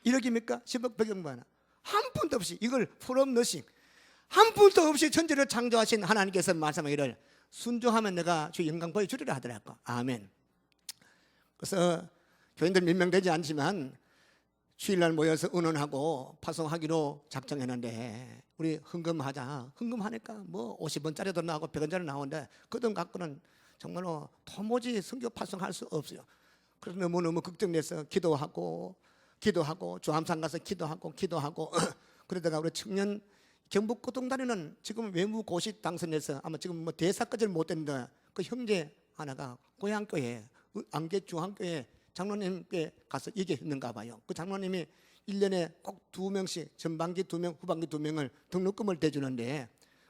1억입니까? 10억, 100억 만 원. 한 푼도 없이 이걸 from nothing, 한 푼도 없이 천지를 창조하신 하나님께서 말씀하기를 순종하면 내가 주 영광 보여주리라 하더라고요. 아멘. 그래서 교인들 몇 명 되지 않지만 주일날 모여서 의논하고 파송하기로 작정했는데 우리 헌금하니까 뭐 50원짜리도 나오고 100원짜리 나오는데 그 돈 갖고는 정말로 도무지 선교 파송할 수 없어요. 그래서 너무너무 걱정돼서 기도하고 주암산 가서 기도하고 그러다가 우리 청년 경북 고동다리는 지금 외무고시 당선해서 아마 지금 뭐 대사까지는 못 됐는데 그 형제 하나가 고향교회 안개중앙교회 장로님께 가서 얘기했는가 봐요. 그 장로님이 1년에 꼭 2명씩 전반기 2명, 후반기 2명을 등록금을 대주는데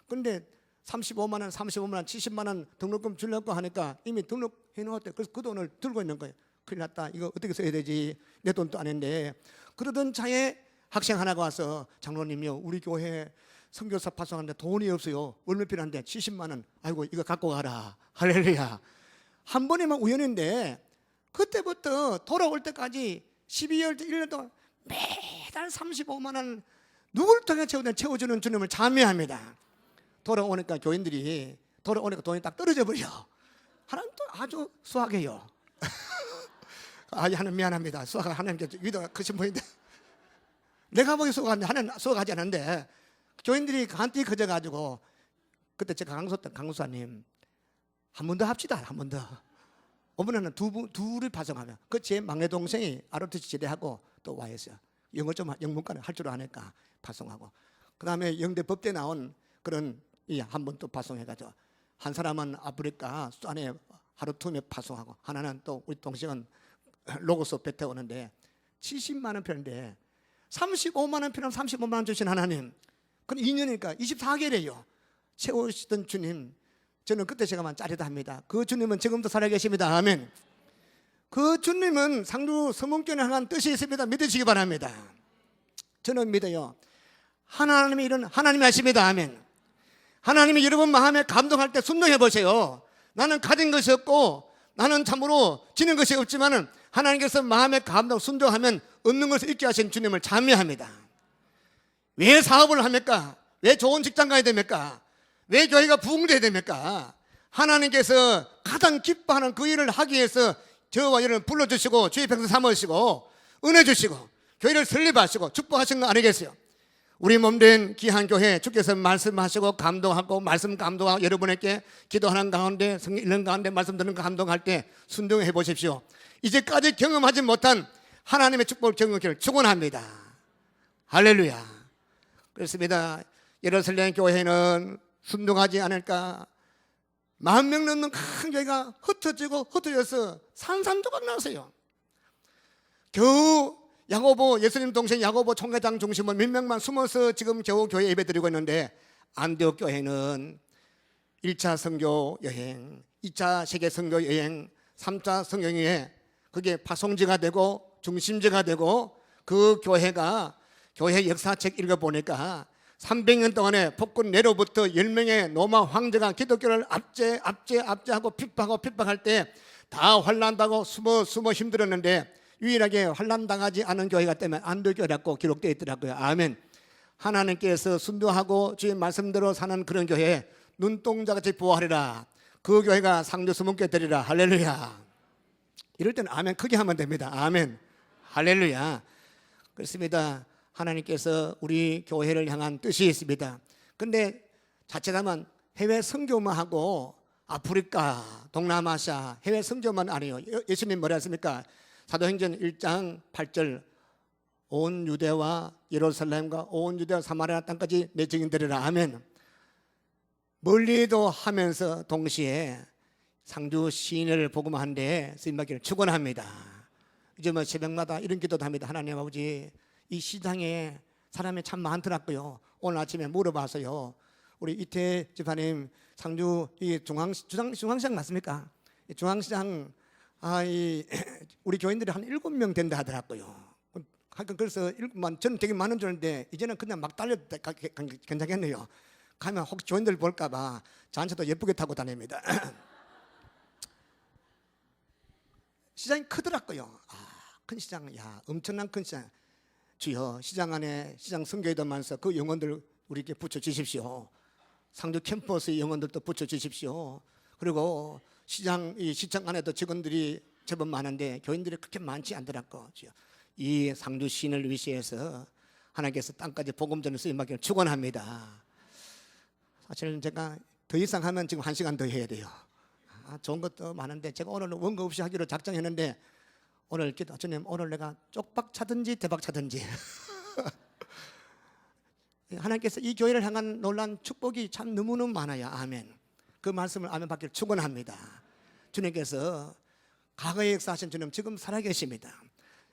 근데 35만 원, 70만 원 등록금 주려고 하니까 이미 등록해 놓았대. 그래서 그 돈을 들고 있는 거예요. 큰일 났다. 이거 어떻게 써야 되지? 내 돈도 아닌데. 그러던 차에 학생 하나가 와서 장로님이요, 우리 교회 선교사 파송하는데 돈이 없어요. 얼마 필요한데 70만 원. 아이고 이거 갖고 가라. 할렐루야. 한 번이면 우연인데 그때부터 돌아올 때까지 12월 1년 동안 매달 35만 원 누굴 통해 채워주는 주님을 찬미합니다. 돌아오니까 교인들이 돈이 딱 떨어져 버려. 하나님 또 아주 수학해요. 하나님 미안합니다. 수학 하나님께 위도가 크신 분인데 내가 보기 수학하는데 하나님 수학하지 않는데 교인들이 간띠 커져가지고 그때 제가 강수사님 한 번 더 합시다. 한 번 더. 어머니는 둘을 파송하면 그 제 막내 동생이 ROTC 제대하고 또 와 있어요. 영문과는 할 줄 아니까 파송하고 그 다음에 영대 법대 나온 그런 한 번 또 파송해가지고 한 사람은 아프리카 수단에 하루 틈에 파송하고 하나는 또 우리 동생은 로고스 배태 오는데 70만 원 필요한데 35만 원 필요하면 35만 원 주신 하나님. 그럼 2년이니까 24개래요. 채우시던 주님. 저는 그때 제가만 짜릿합니다. 그 주님은 지금도 살아계십니다. 아멘. 그 주님은 상주 서문교회에 향한 뜻이 있습니다. 믿으시기 바랍니다. 저는 믿어요. 하나님의 일은 하나님이 하십니다. 아멘. 하나님이 여러분 마음에 감동할 때 순종해 보세요. 나는 가진 것이 없고 나는 참으로 지는 것이 없지만 하나님께서 마음에 감동 순종하면 없는 것을 있게 하신 주님을 찬미합니다. 왜 사업을 합니까? 왜 좋은 직장 가야 됩니까? 왜 교회가 부흥돼야 됩니까? 하나님께서 가장 기뻐하는 그 일을 하기 위해서 저와 여러분 불러주시고 주의 백성 삼으시고 은혜 주시고 교회를 설립하시고 축복하신 거 아니겠어요? 우리 몸된 귀한 교회 주께서 말씀하시고 감동하고 말씀 감동하고 여러분에게 기도하는 가운데 성경 읽는 가운데 말씀 듣는 감동할 때 순종해 보십시오. 이제까지 경험하지 못한 하나님의 축복을 경험하기를 축원합니다. 할렐루야. 그렇습니다. 예루살렘 교회는 순종하지 않을까 10,000명 넘는 큰 교회가 흩어져서 산산조각 났어요. 겨우 야고보 예수님 동생 야고보 총회장 중심으로 몇 명만 숨어서 지금 겨우 교회 예배드리고 있는데 안디옥 교회는 1차 선교 여행, 2차 세계 선교 여행, 3차 선교 여행에 그게 파송지가 되고 중심지가 되고 그 교회가 교회 역사책 읽어보니까 300년 동안에 폭군 내로부터 10명의 로마 황제가 기독교를 압제하고 핍박할 때 다 환난당하고 숨어 힘들었는데 유일하게 환난당하지 않은 교회가 때문에 안도교회라고 기록되어 있더라고요. 아멘. 하나님께서 순종하고 주의 말씀대로 사는 그런 교회 눈동자같이 보호하리라. 그 교회가 상주 서문교회 되리라. 할렐루야. 이럴 때는 아멘 크게 하면 됩니다. 아멘. 할렐루야. 그렇습니다. 하나님께서 우리 교회를 향한 뜻이 있습니다. 근데 자칫하면 해외 선교만 하고 아프리카, 동남아시아 해외 선교만 아니에요. 예수님 뭐라 했습니까? 사도행전 1장 8절 온 유대와 예루살렘과 온 유대와 사마리아 땅까지 내 증인 되리라. 아멘. 멀리도 하면서 동시에 상주 시인을 복음하는데 쓰임받기를 축원합니다. 이제 뭐 새벽마다 이런 기도도 합니다. 하나님 아버지 이 시장에 사람이 참 많더라고요. 오늘 아침에 물어봐서요. 우리 이태 집사님 상주 이 중앙시장 맞습니까? 중앙시장 우리 교인들이 한 7명 된다 하더라고요. 그래서 저는 되게 많은 줄 알았는데 이제는 그냥 막 달려도 괜찮겠네요. 가면 혹시 교인들 볼까봐 저한테도 예쁘게 타고 다닙니다. 시장이 크더라고요. 큰 시장, 엄청난 큰 시장. 주여 시장 안에 시장 선교회도 많아서 그 영혼들 우리에게 붙여주십시오. 상주 캠퍼스의 영혼들도 붙여주십시오. 그리고 시장 안에도 직원들이 제법 많은데 교인들이 그렇게 많지 않더라고. 주여 이 상주 시인을 위시해서 하나님께서 땅까지 복음 전을 쓰임받기를 축원합니다. 사실은 제가 더 이상 하면 지금 1시간 더 해야 돼요. 좋은 것도 많은데 제가 오늘 원고 없이 하기로 작정했는데 오늘 기도 주님 오늘 내가 쪽박 차든지 대박 차든지 하나님께서 이 교회를 향한 놀란 축복이 참 너무너무 많아요. 아멘. 그 말씀을 아멘 받기를 축원합니다. 주님께서 과거에 역사하신 주님 지금 살아계십니다.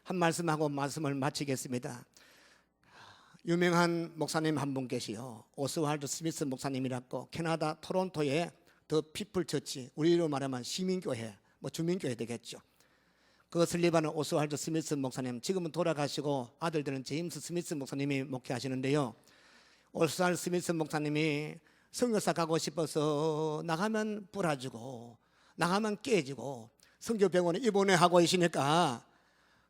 한 말씀하고 말씀을 마치겠습니다. 유명한 목사님 한 분 계시요. 오스왈드 스미스 목사님이라고 캐나다 토론토의 더 피플 처치, 우리로 말하면 시민교회, 주민교회 되겠죠. 그 설립하는 오스왈드 스미스 목사님 지금은 돌아가시고 아들들은 제임스 스미스 목사님이 목회하시는데요. 오스왈드 스미스 목사님이 선교사 가고 싶어서 나가면 부러지고 나가면 깨지고 선교병원에 입원하고 계시니까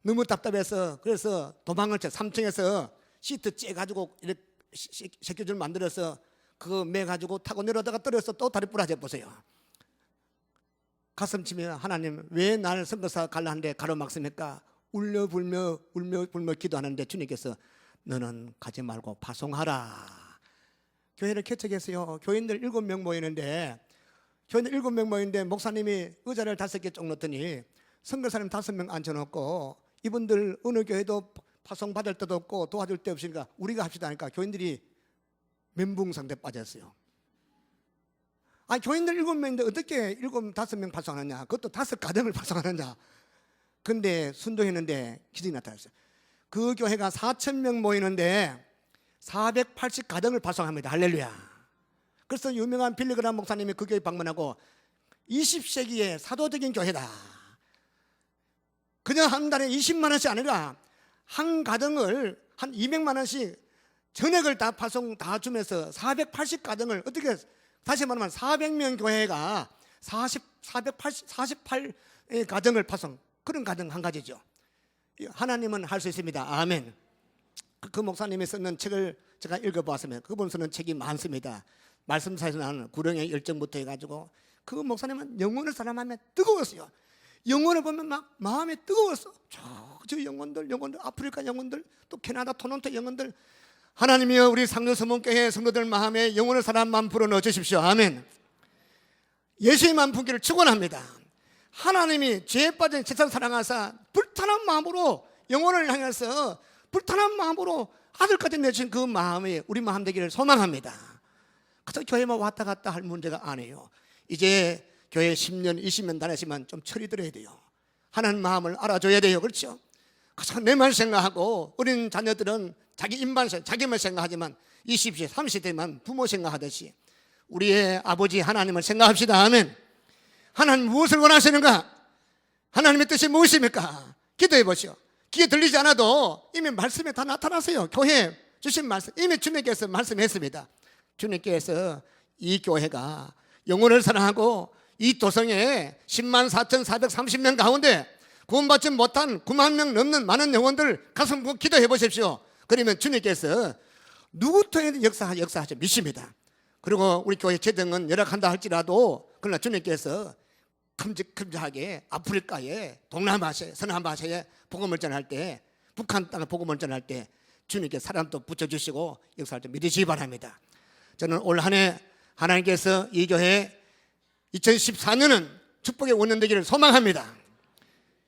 너무 답답해서 그래서 도망을 쳐 3층에서 시트 째가지고 이렇게 새끼줄 만들어서 그거 매가지고 타고 내려다가 떨어져서 또 다리 부러져 보세요. 가슴 치며 하나님 왜 나를 선교사 갈라는데 가로막습니까? 울며 불며 기도하는데 주님께서 너는 가지 말고 파송하라. 교회를 개척했어요. 교인들 7명 모이는데 목사님이 의자를 5개 쪽 놓더니 선교사님 5명 앉혀놓고 이분들 어느 교회도 파송 받을 데도 없고 도와줄 데 없으니까 우리가 합시다 하니까 교인들이 멘붕 상태에 빠졌어요. 교인들 7명인데 어떻게 5명 파송하느냐? 그것도 5가정을 파송하느냐? 근데 순종했는데 기적이 나타났어요. 그 교회가 4,000명 모이는데 480가정을 파송합니다. 할렐루야. 그래서 유명한 빌리그람 목사님이 그 교회 방문하고 20세기의 사도적인 교회다. 그냥 한 달에 20만 원씩 아니라 한 가정을 한 200만 원씩 전액을 다 파송 다 주면서 480가정을 어떻게, 다시 말하면 400명 교회가 48 가정을 파송, 그런 가정 한 가지죠. 하나님은 할 수 있습니다. 아멘. 그 목사님이 쓰는 책을 제가 읽어보았으면 그분 쓰는 책이 많습니다. 말씀사에서 나오는 구령의 열정부터 해가지고, 그 목사님은 영혼을 사랑하면 뜨거웠어요. 영혼을 보면 막 마음이 뜨거웠어. 저 영혼들, 아프리카 영혼들, 또 캐나다 토론토 영혼들, 하나님이여 우리 상주서문교회 성도들 마음에 영혼을 사랑하는 마음 불어넣어 주십시오. 아멘. 예수의 마음 품기를 축원합니다. 하나님이 죄에 빠진 세상 사랑하사 불탄한 마음으로 영혼을 향해서 불탄한 마음으로 아들까지 내주신 그 마음이 우리 마음 되기를 소망합니다. 그래서 교회만 왔다 갔다 할 문제가 아니에요. 이제 교회 10년, 20년 다녔지만 좀 철이 들어야 돼요. 하나님 마음을 알아줘야 돼요. 그렇죠? 그래서 내만 생각하고, 어린 자녀들은 자기 입만, 자기만 생각하지만 20세, 30대만 부모 생각하듯이 우리의 아버지 하나님을 생각합시다. 아멘. 하나님 무엇을 원하시는가? 하나님의 뜻이 무엇입니까? 기도해 보시오. 귀에 들리지 않아도 이미 말씀에 다 나타나세요. 교회 주신 말씀, 이미 주님께서 말씀했습니다. 주님께서 이 교회가 영혼을 사랑하고 이 도성에 10만 4,430명 가운데 구원받지 못한 9만 명 넘는 많은 영혼들 가슴 부어 기도해 보십시오. 그러면 주님께서 누구 통해 역사하죠. 믿습니다. 그리고 우리 교회 재정은 열악한다 할지라도, 그러나 주님께서 큼직큼직하게 아프리카에, 동남아시아에, 서남아시아에 복음을 전할 때, 북한 땅에 복음을 전할 때 주님께 사람도 붙여주시고 역사할 줄 믿으시기 바랍니다. 저는 올 한 해 하나님께서 이 교회 2014년은 축복의 원년 되기를 소망합니다.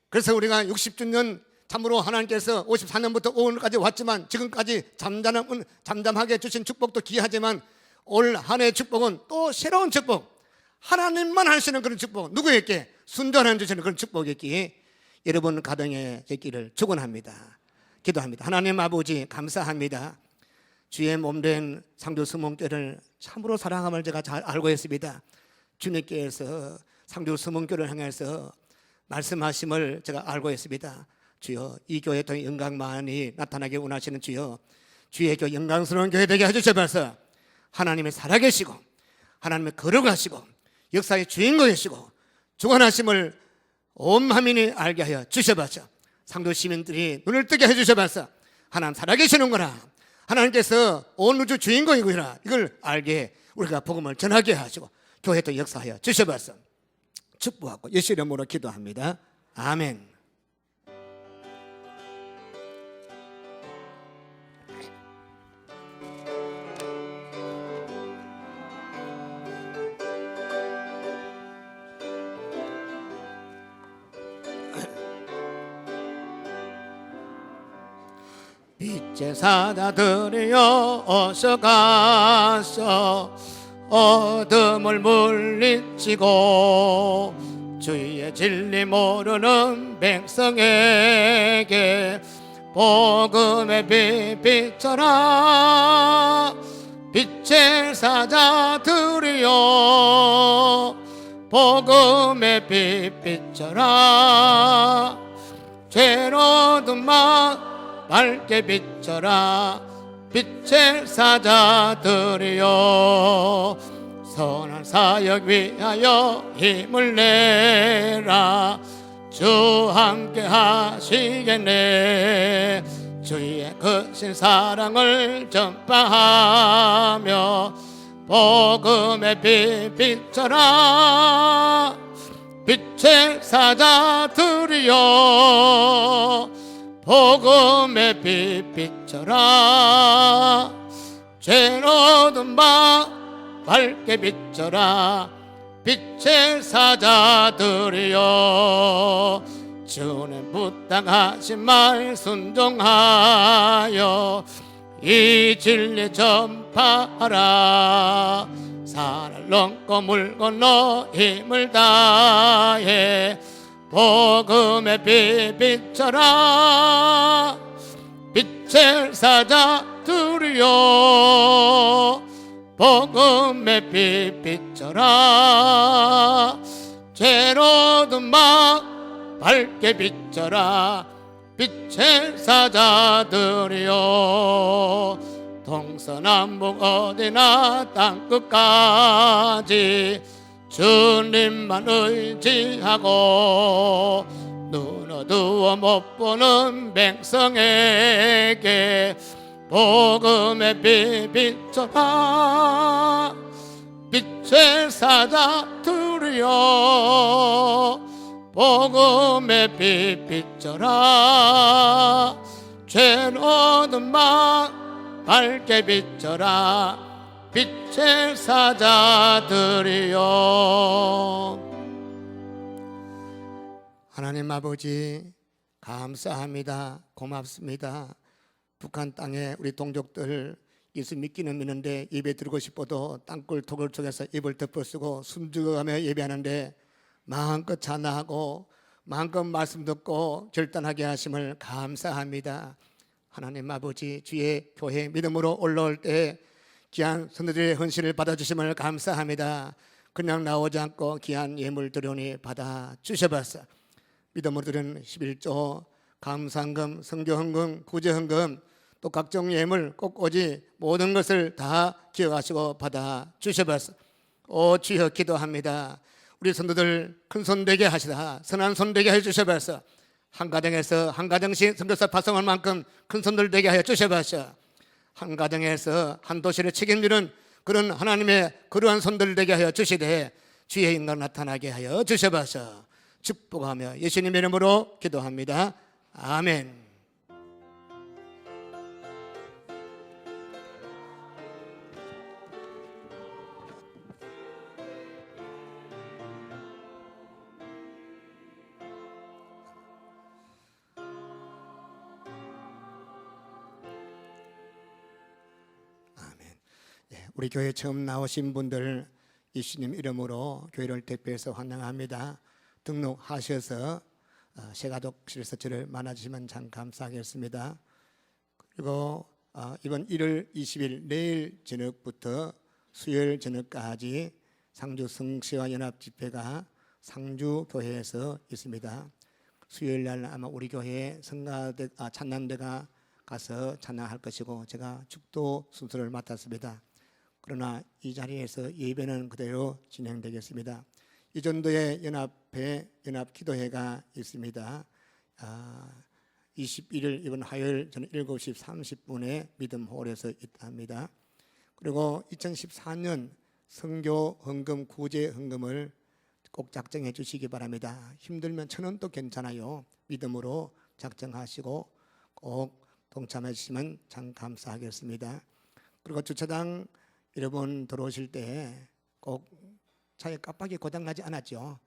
그래서 우리가 60주년 참으로 하나님께서 54년부터 오늘까지 왔지만 지금까지 잠잠하게 주신 축복도 귀하지만 올 한 해의 축복은 또 새로운 축복, 하나님만 하시는 그런 축복, 누구에게? 순전한 주시는 그런 축복이기에 여러분 가정에 있기를 축원합니다. 기도합니다. 하나님 아버지 감사합니다. 주의 몸된 상주서문교를 참으로 사랑함을 제가 잘 알고 있습니다. 주님께서 상주서문교를 향해서 말씀하심을 제가 알고 있습니다. 주여, 이 교회에 더 영광만이 나타나게 원하시는 주여, 주의 교 영광스러운 교회 되게 해주셔서 하나님의 살아계시고 하나님의 거룩하시고 역사의 주인공이시고 주관하심을 온 만민이 알게 하여 주셔서 상도 시민들이 눈을 뜨게 해주셔서 하나님 살아계시는구나, 하나님께서 온 우주 주인공이구나, 이걸 알게 우리가 복음을 전하게 하시고 교회도 역사하여 주셔서 축복하고 예수 이름으로 기도합니다. 아멘. 빛의 사자들이여 어서 가서 어둠을 물리치고 주의 진리 모르는 백성에게 복음의 빛 비춰라. 빛의 사자들이여 복음의 빛 비춰라. 죄로든 마 밝게 비춰라. 빛의 사자들이여 선한 사역 위하여 힘을 내라. 주 함께 하시겠네. 주의 크신 사랑을 전파하며 복음의 빛 비춰라. 빛의 사자들이여 복음의 빛 비춰라. 죄로든 바 밝게 비춰라. 빛의 사자들이여 주님 부탁하신 말 순종하여 이 진리 전파하라. 산을 넘고 물 건너 힘을 다해 복음의 빛 비춰라. 빛의 사자들이여 복음의 빛 비춰라. 죄로든 막 밝게 비춰라 빛의 사자들이여 동서남북 어디나 땅끝까지 주님만 의지하고 눈 어두워 못 보는 백성에게 복음의 빛 비춰라 빛의 사자들이여 복음의 빛 비춰라 죄로는 마 밝게 비춰라 빛의 사자들이여. 하나님 아버지 감사합니다. 고맙습니다. 북한 땅에 우리 동족들 예수 믿기는 믿는데 예배 드리고 싶어도 땅굴 토굴 속에서 입을 덮어쓰고 숨죽어가며 예배하는데 마음껏 찬양하고 마음껏 말씀 듣고 결단하게 하심을 감사합니다. 하나님 아버지 주의 교회 믿음으로 올라올 때 귀한 성도들의 헌신을 받아주심을 감사합니다. 그냥 나오지 않고 귀한 예물 드려오니 받아주셔봤어. 믿음으로 드린 11조 감사헌금, 선교헌금, 구제헌금 또 각종 예물 꼭 오지 모든 것을 다 기억하시고 받아주셔봤어. 오 주여 기도합니다. 우리 성도들 큰 손 되게 하시다 선한 손 되게 해주셔봤어. 한 가정에서 한 가정씩 선교사 파송할 만큼 큰 손들 되게 하여 주셔봤어. 한 가정에서 한 도시를 책임지는 그런 하나님의 그러한 손들 되게 하여 주시되 주의 인간 나타나게 하여 주셔봐서 축복하며 예수님의 이름으로 기도합니다. 아멘. 우리 교회 처음 나오신 분들 예수님 이름으로 교회를 대표해서 환영합니다. 등록하셔서 세가독실에서 저를 만나주시면 참 감사하겠습니다. 그리고 이번 1월 20일 내일 저녁부터 수요일 저녁까지 상주 성시와 연합 집회가 상주 교회에서 있습니다. 수요일 날 아마 우리 교회 찬양대가 가서 찬양할 것이고 제가 축도 순서를 맡았습니다. 그러나 이 자리에서 예배는 그대로 진행되겠습니다. 이 정도의 연합 기도회가 있습니다. 21일 이번 화요일 저는 7시 30분에 믿음홀에서 있답니다. 그리고 2014년 선교 헌금 구제 헌금을 꼭 작정해 주시기 바랍니다. 힘들면 1,000원도 괜찮아요. 믿음으로 작정하시고 꼭 동참해 주시면 참 감사하겠습니다. 그리고 주차장 여러분 들어오실 때 꼭 차에 깜빡이 고장나지 않았죠?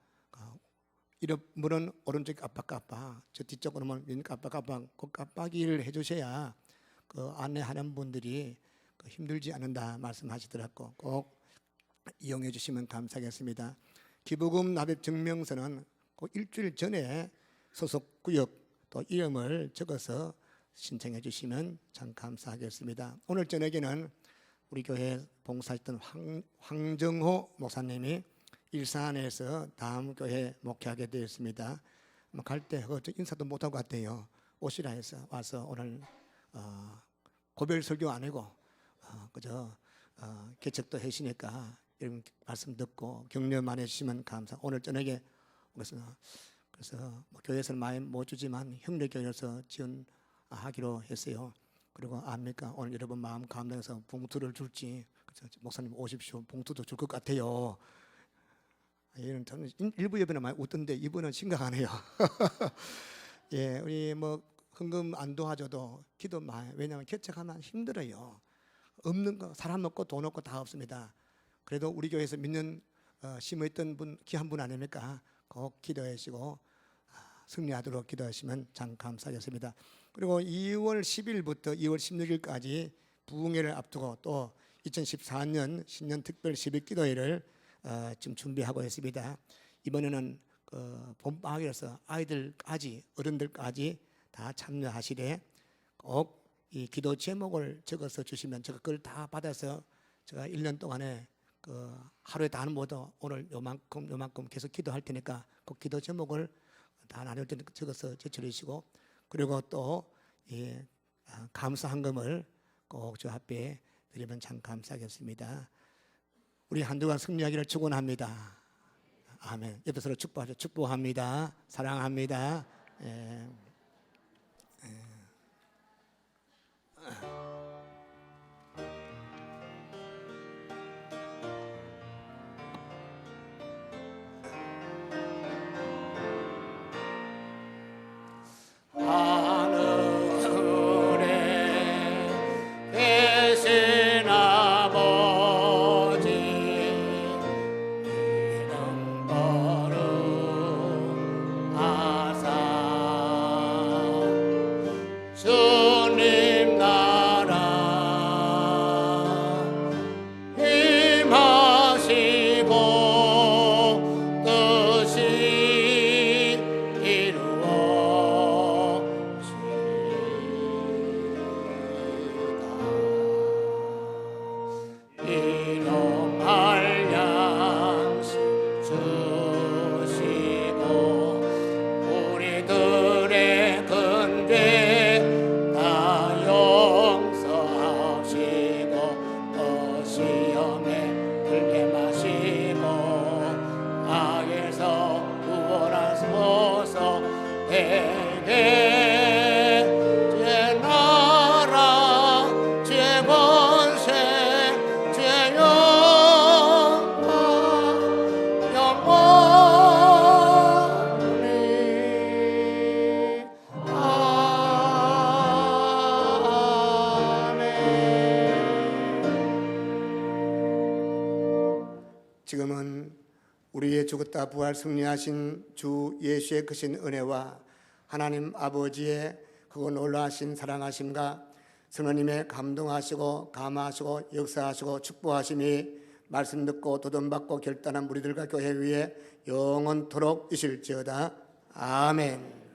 문은 오른쪽 깜빡깜빡, 저 뒤쪽으로 오면 깜빡깜빡, 그 깜빡이를 해주셔야 그 안내하는 분들이 힘들지 않는다 말씀하시더라고. 꼭 이용해 주시면 감사하겠습니다. 기부금 납입 증명서는 꼭 일주일 전에 소속 구역 또 이름을 적어서 신청해 주시면 참 감사하겠습니다. 오늘 저녁에는 우리 교회 봉사했던 황정호 목사님이 일산에서 다음 교회 목회하게 되었습니다. 갈 때 인사도 못하고 갔대요. 오시라 해서 와서 오늘 고별 설교 아니고 그저 개척도 하시니까 이런 말씀 듣고 격려만 해주시면 감사. 오늘 저녁에 그래서 교회에서 많이 못 주지만 형제 교회에서 지원하기로 했어요. 그리고 압니까? 오늘 여러분 마음 감동해서 봉투를 줄지. 그래서 목사님 오십시오. 봉투도 줄 것 같아요. 얘는 저는 일부 예배는 많이 웃던데 이분은 심각하네요. 예, 우리 헌금 안 도와줘도 기도 많이. 왜냐하면 개척하면 힘들어요. 없는 거 사람 없고 돈 없고 다 없습니다. 그래도 우리 교회에서 믿는 심어있던 분 귀한 분 아닙니까? 꼭 기도하시고 승리하도록 기도하시면 참 감사하겠습니다. 그리고 2월 10일부터 2월 16일까지 부흥회를 앞두고 또 2014년 신년 특별 10일 기도회를 지금 준비하고 있습니다. 이번에는 봄방학이라서 아이들까지 어른들까지 다 참여하시되 꼭 이 기도 제목을 적어서 주시면 제가 그걸 다 받아서 제가 1년 동안에 하루에 다는 못해도 오늘 요만큼 계속 기도할 테니까 그 기도 제목을 다 나눌 때 적어서 제출해 주시고, 그리고 또 감사 헌금을 꼭 저 앞에 드리면 참 감사하겠습니다. 우리 한 주간 승리하기를 축원합니다. 아멘. 옆에 서로 축복하죠. 축복합니다. 사랑합니다. 하늘에 계신 아버지 이름 거룩하사 주님 나라 임하시고 뜻이 일용할 양식 주시고 우리들의 근죄 다 용서하시고 또 시험에 들게 마시고 악에서 구원하소서. 대개 제 나라 제 권세 제 영광 영원히 아멘. 지금은 우리의 죽었다 부활 승리하신 주 예수의 크신 은혜와 하나님 아버지의 그거 놀라우신 사랑하심과 성령님의 감동하시고 감화하시고 역사하시고 축복하심이 말씀 듣고 도전받고 결단한 우리들과 교회 위에 영원토록 있을지어다. 아멘.